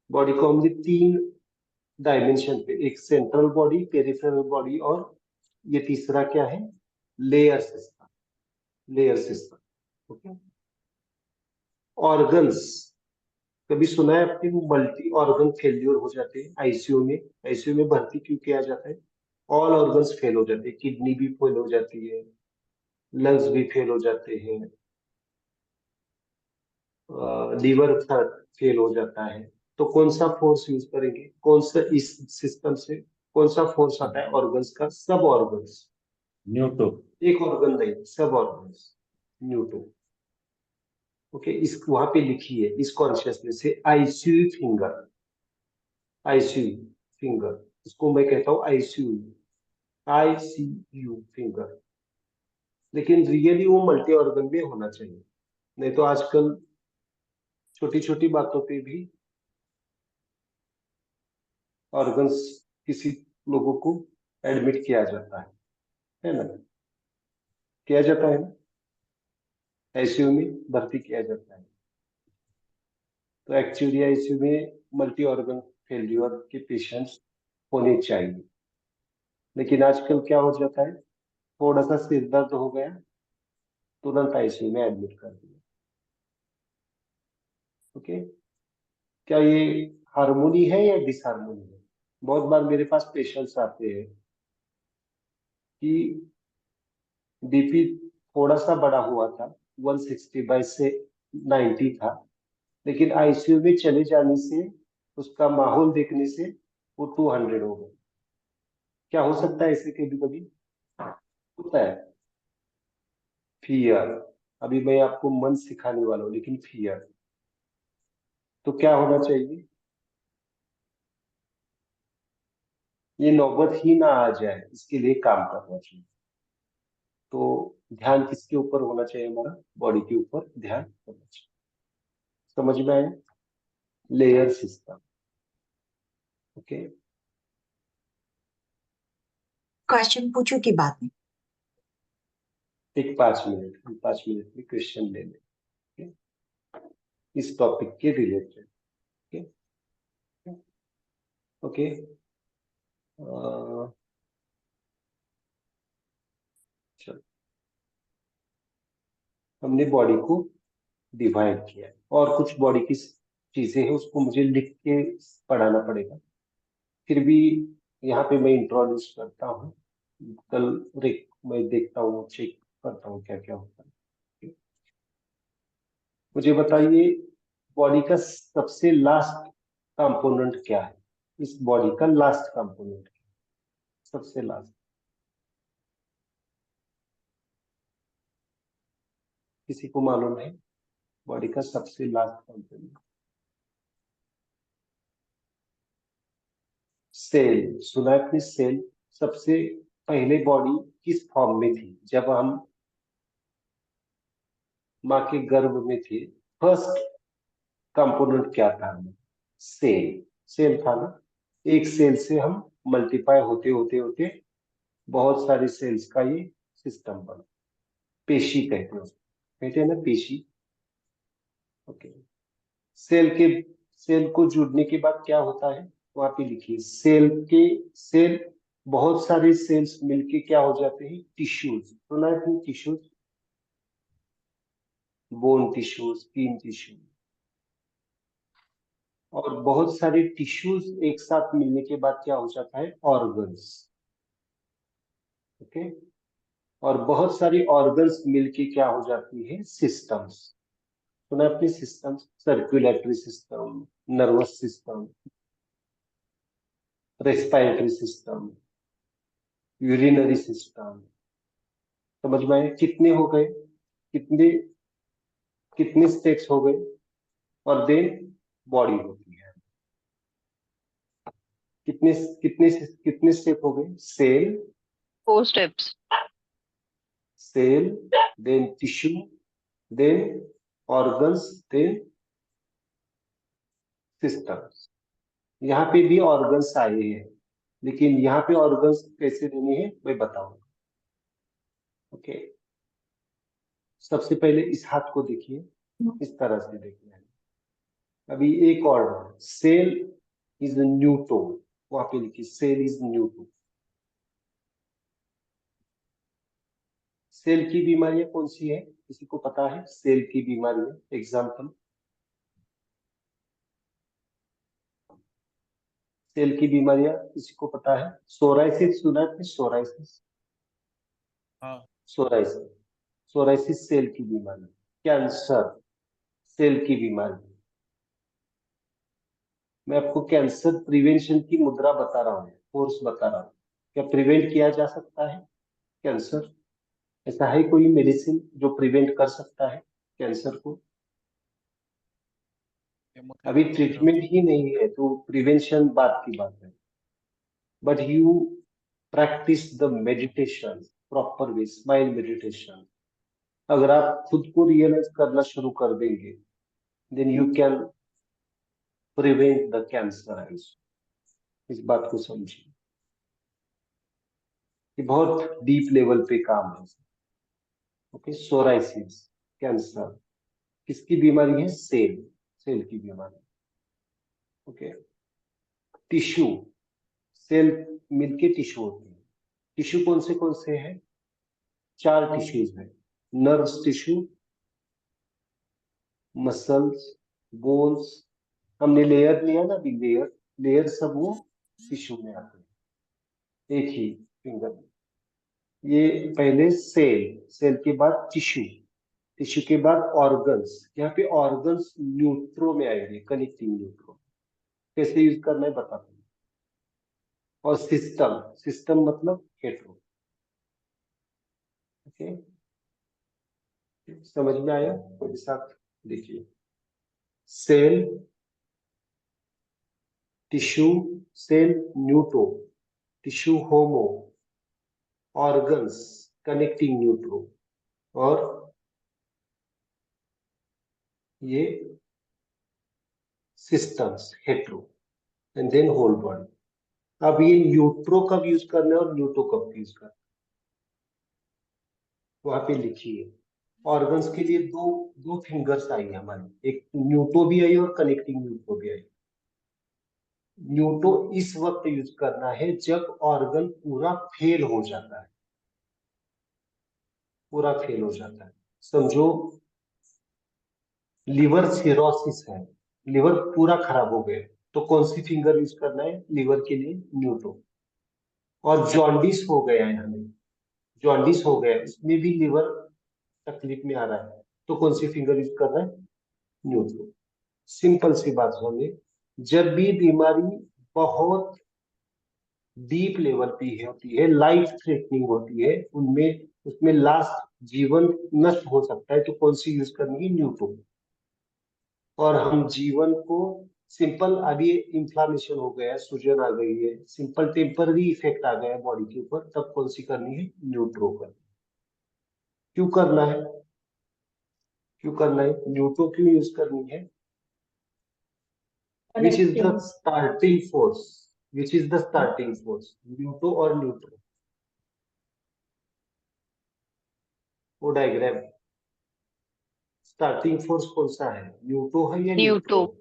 बॉडी को हमने 3 डायमेंशन पे, एक सेंट्रल बॉडी, पेरिफेरल बॉडी, और ये तीसरा क्या है? Layer system. Layer system. Okay, organs कभी सुना है आपने? मल्टी ऑर्गन फेल्यूर हो जाते हैं आईसीयू में। आईसीयू में भर्ती क्यों किया जाता है? ऑल ऑर्गन्स फेल हो जाते हैं। किडनी भी फेल हो जाती है, लंग्स भी फेल हो जाते हैं, लीवर फेल हो जाता है। तो कौन सा फोर्स यूज करेंगे? कौन सा इस सिस्टम से कौन सा फोर्स आता है? ऑर्गन्स का, सब ऑर्गन्स। न्यूटो एक ऑर्गन नहीं, सब ऑर्गन्स। न्यूटो। ओके, इस वहां पे लिखिए इस कॉन्शियसनेस से आईसीयू फिंगर। आईसीयू फिंगर, इसको मैं कहता हूँ आईसीयू। ICU finger. लेकिन रियली वो मल्टी ऑर्गन में होना चाहिए। नहीं तो आजकल छोटी छोटी बातों पे भी ऑर्गन्स किसी लोगों को एडमिट किया जाता है ना, किया जाता है ना, आईसीयू में भर्ती किया जाता है। तो एक्चुअली आईसीयू में मल्टी ऑर्गन फेल्यूर के पेशेंट्स होने चाहिए, लेकिन आजकल क्या हो जाता है, थोड़ा सा सिर दर्द हो गया तुरंत आईसीयू में एडमिट कर दिया। ओके, क्या ये हार्मोनी है या डिसहार्मोनी है? बहुत बार मेरे पास पेशेंट्स आते हैं कि बीपी थोड़ा सा बड़ा हुआ था, 160/90 था, लेकिन आईसीयू में चले जाने से, उसका माहौल देखने से वो 200 हो गए। क्या हो सकता है ऐसे? कभी कभी होता है फियर। अभी मैं आपको मन सिखाने वाला हूँ, लेकिन फियर तो क्या होना चाहिए, ये नौबत ही ना आ जाए, इसके लिए काम करना चाहिए। तो ध्यान किसके ऊपर होना चाहिए? हमारा बॉडी के ऊपर ध्यान होना चाहिए। समझ में आया? Layer system. ओके, क्वेश्चन पूछो कि बाद में? एक 5 मिनट, हम 5 मिनट में क्वेश्चन ले लें, okay? इस टॉपिक के रिलेटेड। ओके ओके, चलो, हमने बॉडी को डिवाइड किया है, और कुछ बॉडी की चीजें हैं उसको मुझे लिख के पढ़ाना पड़ेगा। फिर भी यहाँ पे मैं इंट्रोड्यूस करता हूँ, कल मैं देखता हूँ, चेक करता हूँ क्या क्या होता है। मुझे बताइए, बॉडी का सबसे लास्ट कंपोनेंट क्या है? इस बॉडी का लास्ट कंपोनेंट, सबसे लास्ट, किसी को मालूम है? बॉडी का सबसे लास्ट कंपोनेंट, सेल। सुना है आपने? सेल। सबसे पहले बॉडी किस फॉर्म में थी? जब हम माँ के गर्भ में थे, फर्स्ट कंपोनेंट क्या था? हमें सेल, सेल था ना। एक सेल से हम मल्टीप्लाई होते होते होते बहुत सारी सेल्स का ये सिस्टम बना, पेशी कहते हैं उसको, कहते हैं ना पेशी। ओके, सेल के, सेल को जुड़ने के बाद क्या होता है वहां पे लिखिए, सेल बहुत सारे सेल्स मिलके क्या हो जाते हैं? टिश्यूज। सुना है tissues? Bone tissues, skin tissues, और बहुत सारे टिश्यूज एक साथ मिलने के बाद क्या हो जाता है? ऑर्गन्स। ओके, और बहुत सारी ऑर्गन्स मिलके क्या हो जाती है? सिस्टम्स। सुना है आपने? Systems, circulatory system, nervous system, respiratory system, urinary system. समझ में आए? कितने हो गए? कितने कितने स्टेप्स हो गए? और देन बॉडी होती है। कितने कितने कितने स्टेप हो गए? Cell, 4 steps. Cell, then tissue, then organs, then systems. यहाँ पे भी ऑर्गन्स आए हैं, लेकिन यहाँ पे ऑर्गन्स कैसे देने हैं मैं बताऊंगा। ओके, सबसे पहले इस हाथ को देखिए, इस तरह से देखना है। अभी एक और, सेल इज न्यूटो, वहां पे लिखिए सेल इज न्यूटो। सेल की बीमारियां कौन सी है? किसी को पता है सेल की बीमारियां? एग्जाम्पल, सेल की बीमारियां किसी को पता है? सोराइसिस सुना है? सोराइसिस, हाँ। सोराइसिस, सोराइसिस सेल की बीमारी। कैंसर सेल की बीमारी। मैं आपको कैंसर प्रिवेंशन की मुद्रा बता रहा हूँ, कोर्स बता रहा हूँ। क्या प्रिवेंट किया जा सकता है कैंसर? ऐसा है कोई मेडिसिन जो प्रिवेंट कर सकता है कैंसर को? अभी ट्रीटमेंट ही नहीं है, तो प्रिवेंशन बात की बात है। But you practice the meditation proper way, smile meditation. अगर आप खुद को रियलाइज करना शुरू कर देंगे, then you can prevent the cancer also. इस बात को समझिए, ये बहुत डीप लेवल पे काम है। ओके, सोराइसिस कैंसर किसकी बीमारी है? सेल की बीमारी। ओके, टिश्यू, सेल मिलके टिश्यू होते हैं। टिश्यू कौन से हैं? 4 टिश्यूज हैं, नर्व्स टिश्यू, मसल्स, बोन्स, हमने लेयर लिया ना, अभी लेयर सब वो टिश्यू में आते हैं एक ही फिंगर में। ये पहले सेल के बाद टिश्यू के बाद ऑर्गन्स। यहाँ पे ऑर्गन्स न्यूट्रो में आएंगे, कनेक्टिंग न्यूट्रो। कैसे यूज करना है बताता हूँ। और सिस्टम मतलब हेट्रो। ओके, समझ में आया? मेरे साथ देखिए, cell, tissue, cell neutro, tissue homo, organs connecting neutro, और ये systems hetero, and then whole body. अब ये न्यूट्रो कब यूज करना है और न्यूट्रो कब यूज करना है, वहां पे लिखिए। ऑर्गन्स के लिए दो फिंगर्स आई हमारी, एक न्यूट्रो भी आई और कनेक्टिंग न्यूट्रो भी आई। न्यूट्रो इस वक्त यूज करना है जब ऑर्गन पूरा फेल हो जाता है, पूरा फेल हो जाता है। समझो लिवर सिरोसिस है, लिवर पूरा खराब हो गया, तो कौन सी फिंगर यूज करना है लिवर के लिए? न्यूट्रो। और जॉन्डिस हो गया है, हमें जॉन्डिस हो गया, उसमें भी लिवर तकलीफ में आ रहा है, तो कौन सी फिंगर यूज कर रहा है? न्यूट्रो। सिंपल सी बात सुनिए, जब भी बीमारी बहुत डीप लेवल पे होती है, लाइफ थ्रेटनिंग होती है, उसमें लास्ट जीवन नष्ट हो सकता है, तो कौन सी यूज करनी है? न्यूट्रो। और हम जीवन को सिंपल, अभी इंफ्लामेशन हो गया है, सूजन आ गई है, सिंपल टेम्पररी इफेक्ट आ गया है बॉडी के ऊपर, तब कौन सी करनी है? न्यूट्रो करनी। क्यों करना है? न्यूट्रो क्यों यूज करनी है? Which is the starting force? Neutro और न्यूट्रो, वो डायग्राम, स्टार्टिंग फोर्स कौन सा है? न्यूट्रो है या न्यूट्रो?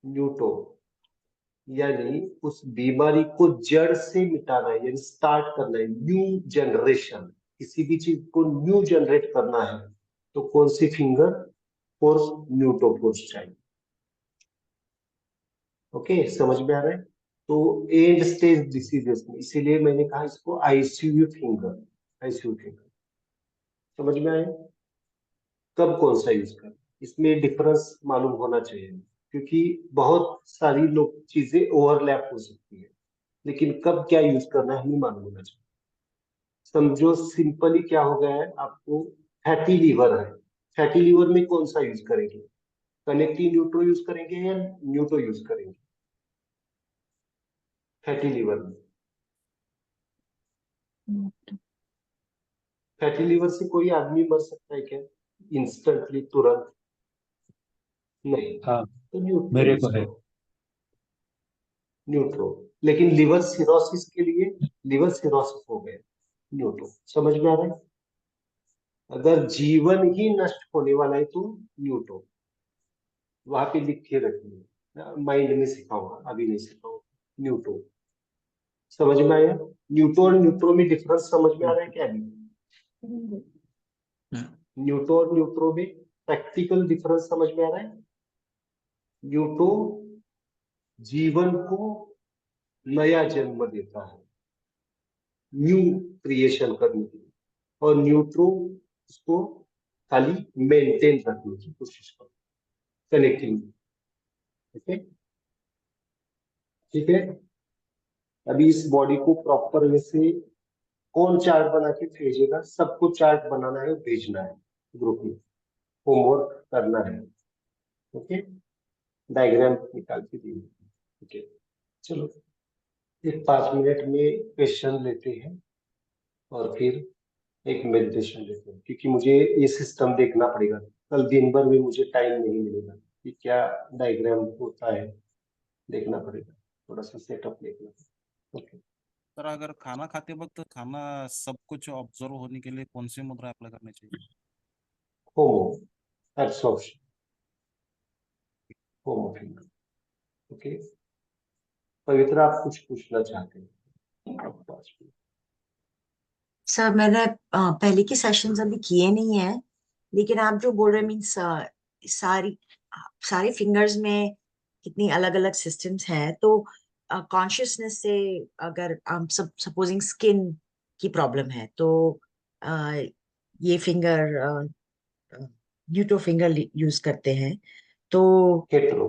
न्यूट्रो, यानी उस बीमारी को जड़ से मिटाना है, यानी स्टार्ट करना है, न्यू जनरेशन। किसी भी चीज को न्यू जनरेट करना है तो कौन सी फिंगर फोर्स? न्यूट्रो फोर्स चाहिए। ओके, समझ में आ रहा है? तो एंड स्टेज डिसीजेस में, इसीलिए मैंने कहा इसको आईसीयू फिंगर। समझ में आया? कब कौन सा यूज कर, इसमें डिफरेंस मालूम होना चाहिए, क्योंकि बहुत सारी लोग चीजें ओवरलैप हो सकती है, लेकिन कब क्या यूज करना है हमें मालूम होना चाहिए। समझो सिंपली क्या हो गया है आपको, फैटी लीवर है, फैटी लीवर में कौन सा यूज करेंगे? कनेक्टिव न्यूट्रो यूज करेंगे या न्यूट्रो यूज करेंगे? फैटी लीवर में, फैटी लीवर से कोई आदमी मर सकता है क्या इंस्टेंटली, तुरंत? नहीं। हाँ, तो न्यूट्रो मेरे यूज को है। करो, न्यूट्रो। लेकिन लिवर सिरोसिस के लिए, लिवर सिरोसिस हो गया, न्यूट्रो। समझ में आ रहा है? अगर जीवन ही नष्ट होने वाला है तो न्यूट्रो, वहां पे लिख के रखिए, माइंड में सिखाऊंगा, अभी नहीं सिखाऊंगा। न्यूट्रो, समझ में आया? न्यूट्रो और न्यूट्रो में डिफरेंस समझ में आ रहा है क्या अभी? न्यूट्रो और न्यूट्रो में प्रैक्टिकल डिफरेंस समझ में आ रहा है? न्यूट्रो जीवन को नया जन्म देता है, न्यू क्रिएशन करने के लिए, और न्यूट्रो उसको खाली मेंटेन रखने की कोशिश करो, कनेक्टिंग। ओके, ठीक है। अभी इस बॉडी को प्रॉपर वे से कौन चार्ट बना के भेजेगा? सबको चार्ट बनाना है, भेजना है ग्रुप में, होमवर्क करना है। ओके, डायग्राम निकाल के दिए। ओके, चलो एक 5 मिनट में क्वेश्चन लेते हैं और फिर एक मेडिटेशन लेते हैं, क्योंकि मुझे ये सिस्टम देखना पड़ेगा। कल दिन भर में मुझे टाइम नहीं मिलेगा कि क्या डायग्राम होता है, देखना पड़ेगा, थोड़ा सा सेटअप देखना पड़ेगा। ओके सर अगर खाना खाते वक्त खाना सब कुछ ऑब्जर्व होने के लिए कौन सी मुद्रा अप्लाई करनी चाहिए? होमो एब्सॉर्प्शन, होमो फिंगर। ओके पवित्र, आप कुछ पूछना चाहते हैं? आप पाँच मिनट। सर मैंने पहले के सेशंस अभी किए नहीं है, लेकिन आप जो बोल रहे मीन्स सारी सारे फिंगर्स में कितनी अलग अलग सिस्टम्स हैं, तो कॉन्शियसनेस से अगर हम सब सपोजिंग स्किन की प्रॉब्लम है तो अ, ये फिंगर न्यूटो फिंगर यूज करते हैं तो हेट्रो,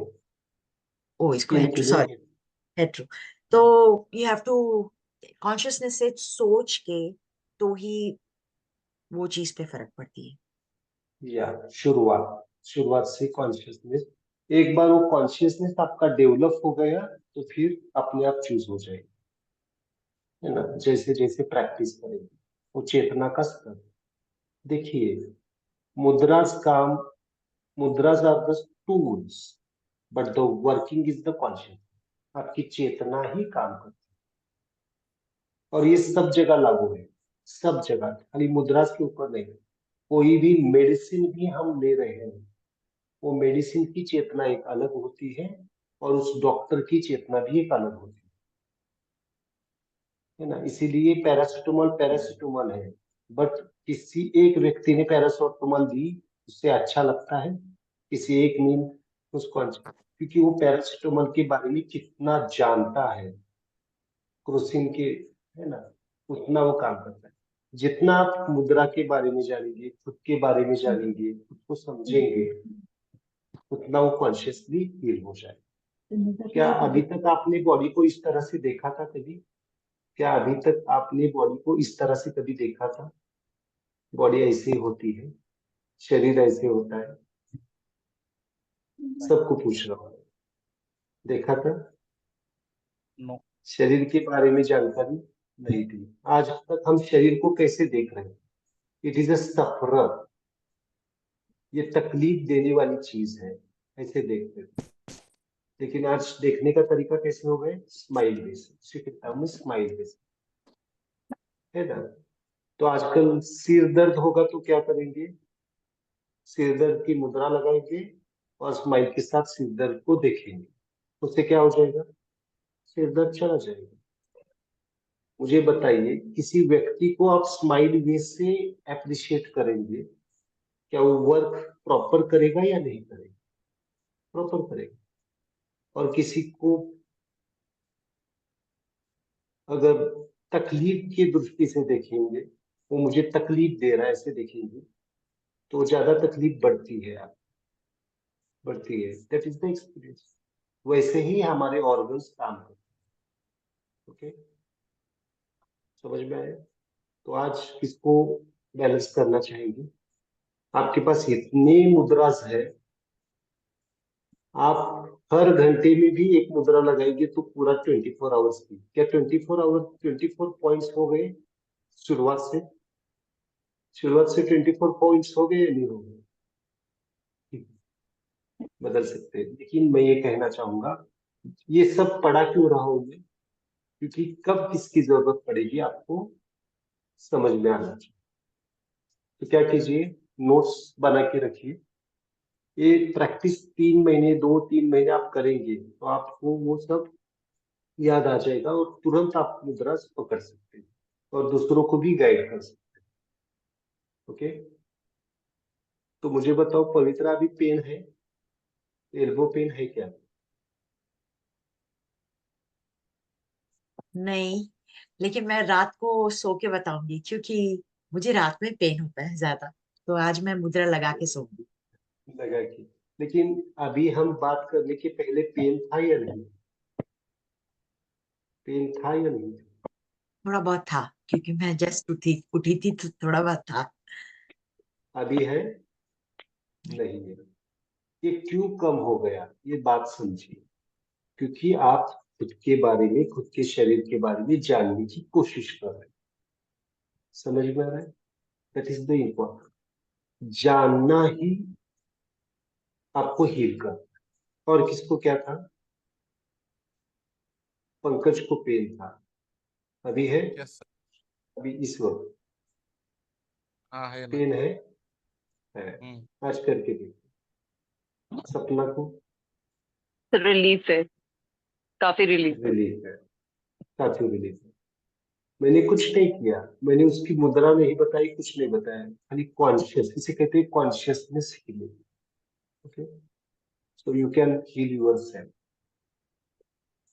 ओ इसको स्किन के हेट्रो, लिए सॉरी हेट्रो। तो यू हैव टू कॉन्शियसनेस से सोच के तो ही वो चीज पे फर्क पड़ती है। या शुरुआत शुरुआत से कॉन्शियसनेस, एक बार वो कॉन्शियसनेस आपका डेवलप हो गया तो फिर अपने आप चूज हो जाएगा, है ना। जैसे जैसे प्रैक्टिस करेंगे वो चेतना का स्तर। देखिए, मुद्रास काम, mudras are the tools but the working is the conscious. आपकी चेतना ही काम करती है और ये सब जगह लागू है, सब जगह, खाली मुद्रास के ऊपर नहीं। कोई भी मेडिसिन भी हम ले रहे हैं, वो मेडिसिन की चेतना एक अलग होती है और उस डॉक्टर की चेतना भी एक अलग होती है ना। इसीलिए पैरासिटामोल पैरासिटामोल है, बट किसी एक व्यक्ति ने पैरासिटामोल दी, उससे अच्छा लगता है, किसी एक ने उसको अच्छा, क्योंकि वो पैरासिटामोल के बारे में कितना जानता है, क्रोसिन के, है ना, उतना वो काम करता है। जितना आप मुद्रा के बारे में जानेंगे, खुद के बारे में जानेंगे, खुद को समझेंगे, उतना वो कॉन्शियसली फील हो जाए। क्या अभी तक आपने बॉडी को इस तरह से देखा था कभी? क्या अभी तक आपने बॉडी को इस तरह से कभी देखा था? बॉडी ऐसी होती है, शरीर ऐसे होता है, सबको पूछ रहा हूँ, देखा था? नो। शरीर के बारे में जानकारी नहीं थी। आज तक हम शरीर को कैसे देख रहे हैं? इट इज अ सफरर, ये तकलीफ देने वाली चीज है, ऐसे देखते थे। लेकिन आज देखने का तरीका कैसे हो गए? स्माइल बेस, किताब में स्माइल बेस, है ना। तो आजकल सिर दर्द होगा तो क्या करेंगे? सिर दर्द की मुद्रा लगाएंगे और स्माइल के साथ सिर दर्द को देखेंगे, उससे क्या हो जाएगा? सिर दर्द चला जाएगा। मुझे बताइए, किसी व्यक्ति को आप स्माइल वे से अप्रिशिएट करेंगे, क्या वो वर्क प्रॉपर करेगा या नहीं करेगा? प्रॉपर करेगा। और किसी को अगर तकलीफ की दृष्टि से देखेंगे, वो मुझे तकलीफ दे रहा है ऐसे देखेंगे, तो ज्यादा तकलीफ बढ़ती है, आप बढ़ती है। That is the experience. वैसे ही हमारे ऑर्गन्स काम करते हैं। ओके, समझ में आया? तो आज किसको बैलेंस करना चाहेंगे? आपके पास इतने मुद्रास है, आप हर घंटे में भी एक मुद्रा लगाएंगे तो पूरा 24 आवर्स की, क्या 24 आवर 24 पॉइंट्स हो गए? शुरुआत से, शुरुआत से 24 पॉइंट्स हो गए या नहीं हो गए? बदल सकते हैं, लेकिन मैं ये कहना चाहूंगा, ये सब पढ़ा क्यों रहा हूं मैं? क्योंकि कब किसकी जरूरत पड़ेगी आपको समझ में आना चाहिए। तो क्या कीजिए, नोट्स बना के रखिए। ये प्रैक्टिस 3 महीने, 2-3 महीने आप करेंगे तो आपको वो सब याद आ जाएगा और तुरंत आप मुद्रा पकड़ सकते हैं और दूसरों को भी गाइड कर सकते हैं। ओके, तो मुझे बताओ पवित्रा, अभी पेन है? एल्बो पेन है क्या? नहीं, लेकिन मैं रात को सो के बताऊंगी, क्योंकि मुझे रात में पेन होता है ज्यादा, तो आज मैं मुद्रा लगा के सोऊंगी। लगा के, लेकिन अभी हम बात करने के पहले पेन था या नहीं? पेन था या नहीं? थोड़ा बहुत था, क्योंकि मैं जस्ट उठी उठी थी तो थोड़ा बहुत था। अभी है? नहीं है। ये क्यों कम हो गया, ये बात समझिए। क्योंकि आप खुद के बारे में, खुद के शरीर के बारे में जानने की कोशिश कर रहे हैं। समझ में आ रहा है? That is the important. जानना ही आपको हील कर। और किसको क्या था? पंकज को पेन था, अभी है? Yes sir. अभी इस वक्त हाँ है ना। पेन है। आज करके देखो। सपना को रिलीफ है, काफी रिलीफ है। रिलीफ है, काफी रिलीफ है। मैंने कुछ नहीं किया, मैंने उसकी मुद्रा नहीं बताई, कुछ नहीं बताया, खाली कॉन्शियस, इसे कहते हैं consciousness healing. Okay, so you can heal yourself.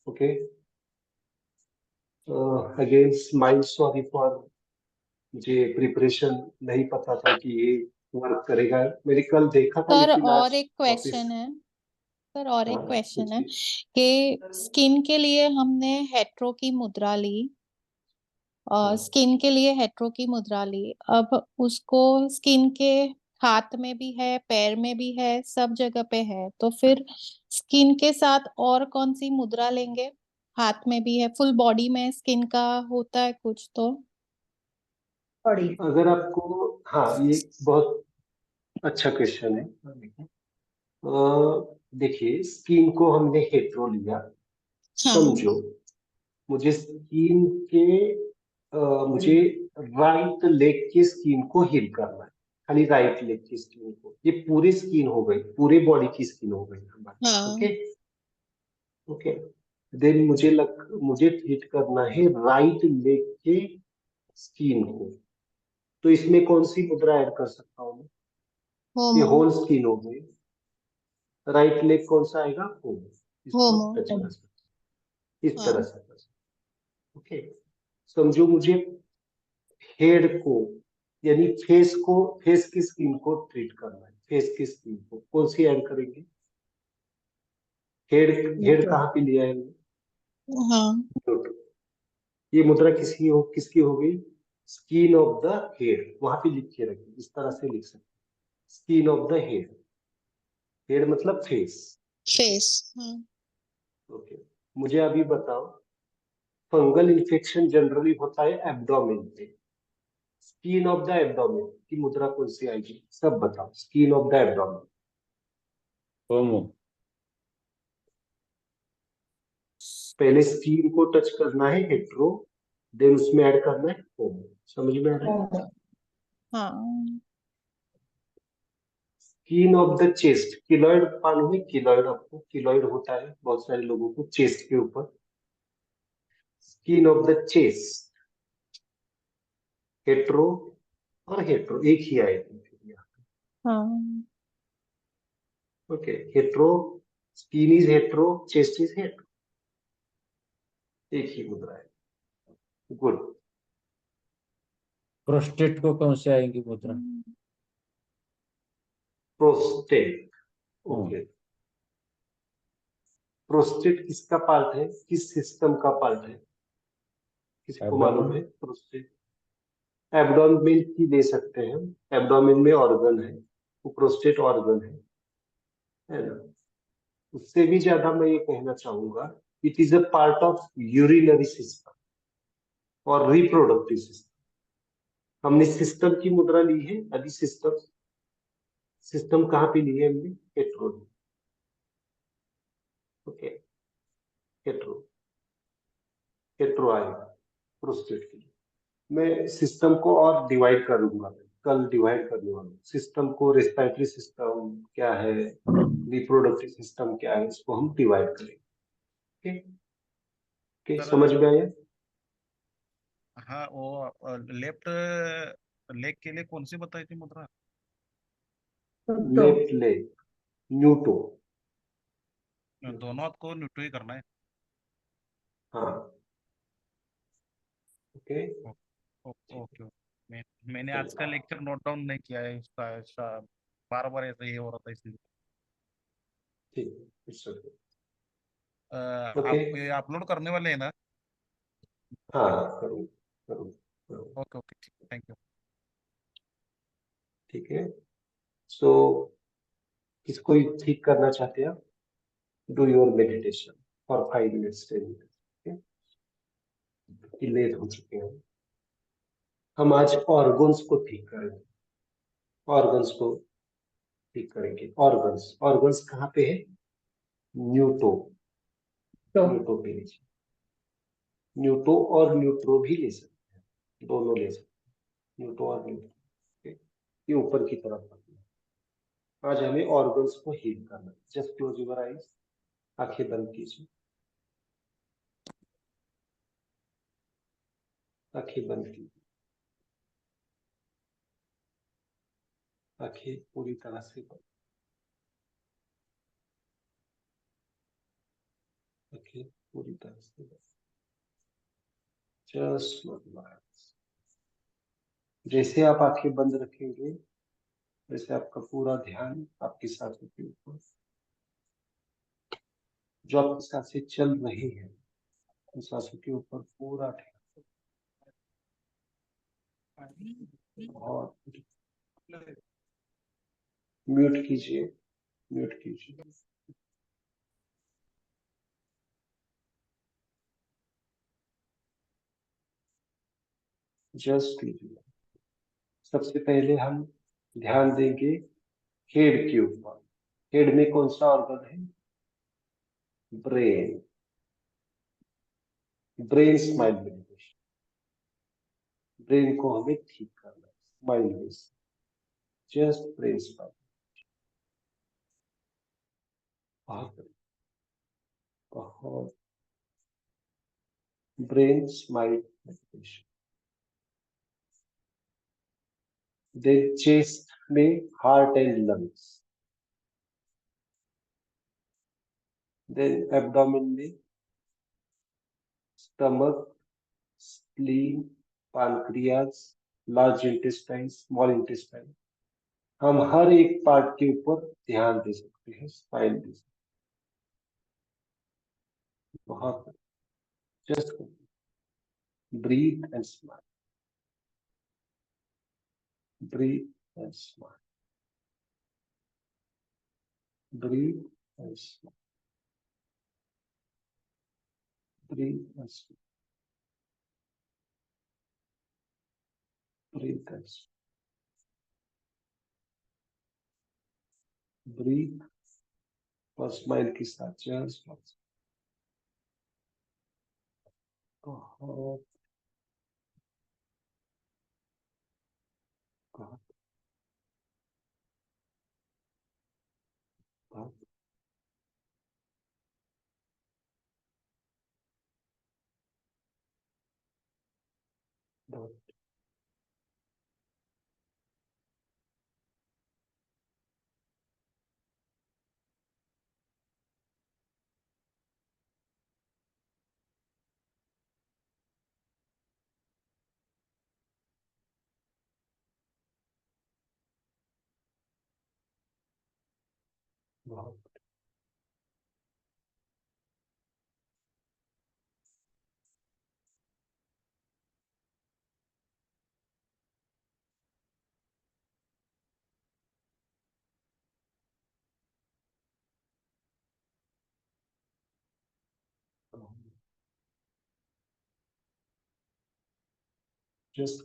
Okay, again smile, sorry for, मुझे प्रिपरेशन नहीं पता था कि ये वर्क करेगा। मैंने कल देखा था, सर लेकिन और आज एक ऑफिस। क्वेश्चन है, सर और एक हाँ, क्वेश्चन है पूछिए। कि स्किन के लिए हमने हेट्रो की मुद्रा ली, हाँ, स्किन के लिए हेट्रो की मुद्रा ली, अब उसको स्किन के हाथ में भी है, पैर में भी है, सब जगह पे है, तो फिर स्किन के साथ और कौन सी मुद्रा लेंगे? हाथ में भी है, फुल बॉडी में स्किन का होता है कुछ तो। बड़ी अगर आपको, हाँ, ये बहुत अच्छा क्वेश्चन है। देखिए, स्किन को हमने हेट्रो लिया, हाँ समझो, मुझे स्किन के मुझे राइट लेग की स्किन को हील करना है, खाली राइट लेग की स्किन को। ये पूरी स्किन हो गई, पूरे बॉडी की स्किन हो गई हमारी। हाँ ओके, ओके, देन मुझे ट्रीट करना है राइट लेग के स्किन को। तो इसमें कौन सी मुद्रा ऐड कर सकता हूँ मैं? ये होमो। होल स्किन हो गई। राइट लेग कौन सा आएगा? होम। इसको होमो। टच कर सकते, इस तरह हाँ से कर सकते। ओके, समझो, मुझे हेड को, यानी फेस की स्किन को ट्रीट करना है। फेस की स्किन को कौन सी ऐड करेंगे? हेड, हेड कहाँ पे लिया है हमने? हाँ Good. ये मुद्रा किसकी हो गई? स्किन ऑफ द हेड, वहां पे लिख के रखिए, इस तरह से लिख सकते, skin of the head. Head मतलब फेस। फेस। हाँ ओके, मुझे अभी बताओ, फंगल इन्फेक्शन जनरली होता है एब्डोमेन पे। स्किन ऑफ द एब्डोमेन की मुद्रा कौन सी आएगी? सब बताओ, स्किन ऑफ द एब्डोमेन। ओमो। पहले स्किन को टच करना है हेट्रो, देन उसमें ऐड करना है होमो। समझ में आ रहा है? हाँ skin of the chest, keloid मालूम है? किलॉइड, आपको किलॉइड होता है बहुत सारे लोगों को चेस्ट के ऊपर। Skin of the chest, hetero और हेट्रो एक ही आएगी। हाँ okay, hetero, skin is hetero, chest is hetero, एक ही मुद्रा है। गुड। प्रोस्टेट को कौन से आएंगी मुद्रा? प्रोस्टेट। हाँ, ओके, प्रोस्टेट किसका पार्ट है, किस सिस्टम का पार्ट है? किसी को मालूम एब्डोमेन। है प्रोस्टेट? एब्डोमेन की ले सकते हैं, एब्डोमेन में ऑर्गन है, वो प्रोस्टेट ऑर्गन है ना? उससे भी ज्यादा मैं ये कहना चाहूंगा, it is a part of urinary system और रिप्रोडक्टिव सिस्टम। हमने सिस्टम की मुद्रा ली है अभी। सिस्टम, सिस्टम कहाँ पे ली है हमने? हेट्रो। ओके, हेट्रो, हेट्रो आएगा प्रोस्टेट के लिए। मैं सिस्टम को और डिवाइड करूंगा, कल डिवाइड करने वाला हूँ सिस्टम को। रेस्पिरेटरी सिस्टम क्या है, रिप्रोडक्टिव सिस्टम क्या है, इसको हम डिवाइड करेंगे। ओके, ओके, सर समझ में आया? हाँ वो लेफ्ट लेग के लिए कौन सी बताई थी मुद्रा? Left leg, neutro. दोनों हाथ को न्यूट्री करना है। हाँ, ओके, ओ- ओके। मैंने आज का लेक्चर नोट डाउन नहीं किया है उसका बार बार ऐसे ही हो रहा था इसलिए। ठीक, इट्स ओके। ओके, आप ये अपलोड करने वाले हैं ना? हाँ, करूँ, करूँ, करूँ। ओके ओके ठीक, थैंक यू। ठीक है, सो किसको ठीक करना चाहते हैं आप? Do your meditation for 5 minutes, 10 minutes. Late हो चुके हैं, हम आज ऑर्गन्स को ठीक करेंगे। ऑर्गन्स को ठीक करेंगे। ऑर्गन्स, ऑर्गन्स कहाँ पे है? न्यूटो, तो न्यूटो पे लीजिए। न्यूटो और न्यूट्रो भी ले सकते हैं, दोनों ले सकते हैं, न्यूटो और न्यूट्रो। ये ऊपर की तरफ रखना है। आज हमें ऑर्गन्स को हील करना है। जस्ट क्लोज योर आईज, आंखें बंद कीजिए, आंखें बंद कीजिए, आंखें पूरी तरह से बंद, आंखें पूरी तरह से बंद। Just close your eyes. जैसे आप आंखें बंद रखेंगे वैसे आपका पूरा ध्यान आपकी सांसों के ऊपर, जो आपकी सांसें चल रही है, उन सांसों के ऊपर पूरा ध्यान। और म्यूट कीजिए, म्यूट कीजिए। जस्ट कीजिए। सबसे पहले हम ध्यान देंगे हेड के ऊपर। हेड में कौन सा ऑर्गन है? Brain. Brain smile meditation. Brain को हमें ठीक करना है स्माइल में से। Just brain smile. बहुत बहुत brain smile meditation. Then chest में heart and lungs, then abdomen में stomach, spleen, pancreas, large intestine, small intestine. हम हर एक पार्ट के ऊपर ध्यान दे सकते हैं, स्माइल दे सकते हैं। बहुत just breath and smile, breath and smile, breath and smile, breath and smile, breath and smile, breath और स्माइल के साथ जस्ट बहुत बहुत बहुत बहुत बहुत just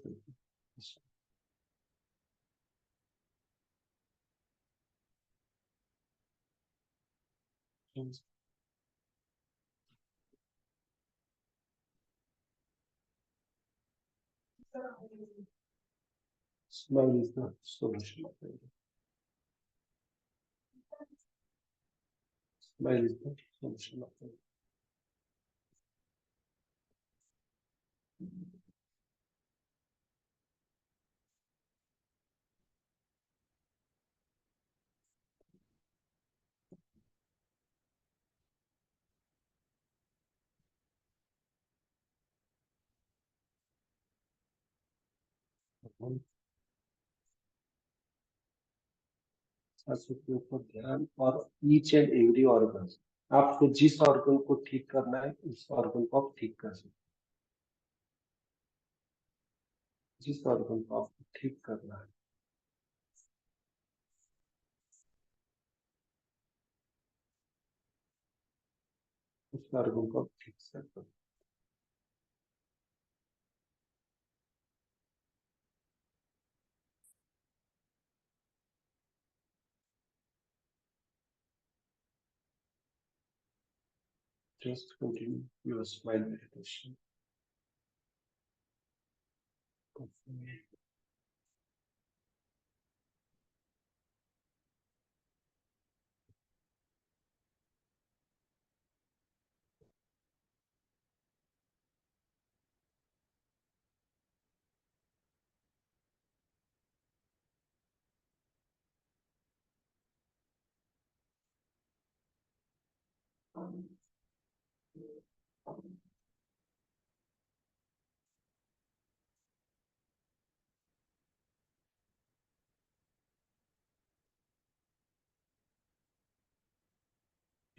smile is the solution of everything. Smile is the solution of everything. हम सांसों के ऊपर ध्यान और ईच एंड एवरी ऑर्गन, आपको जिस ऑर्गन को ठीक करना है उस ऑर्गन को आप ठीक कर सकते हैं। जिस ऑर्गन को आपको ठीक करना है उस ऑर्गन को आप ठीक कर सकते हैं। Just continue your smile meditation.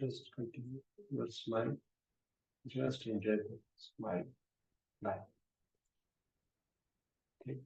Just continue your smile. Just enjoy the smile. Bye. Okay.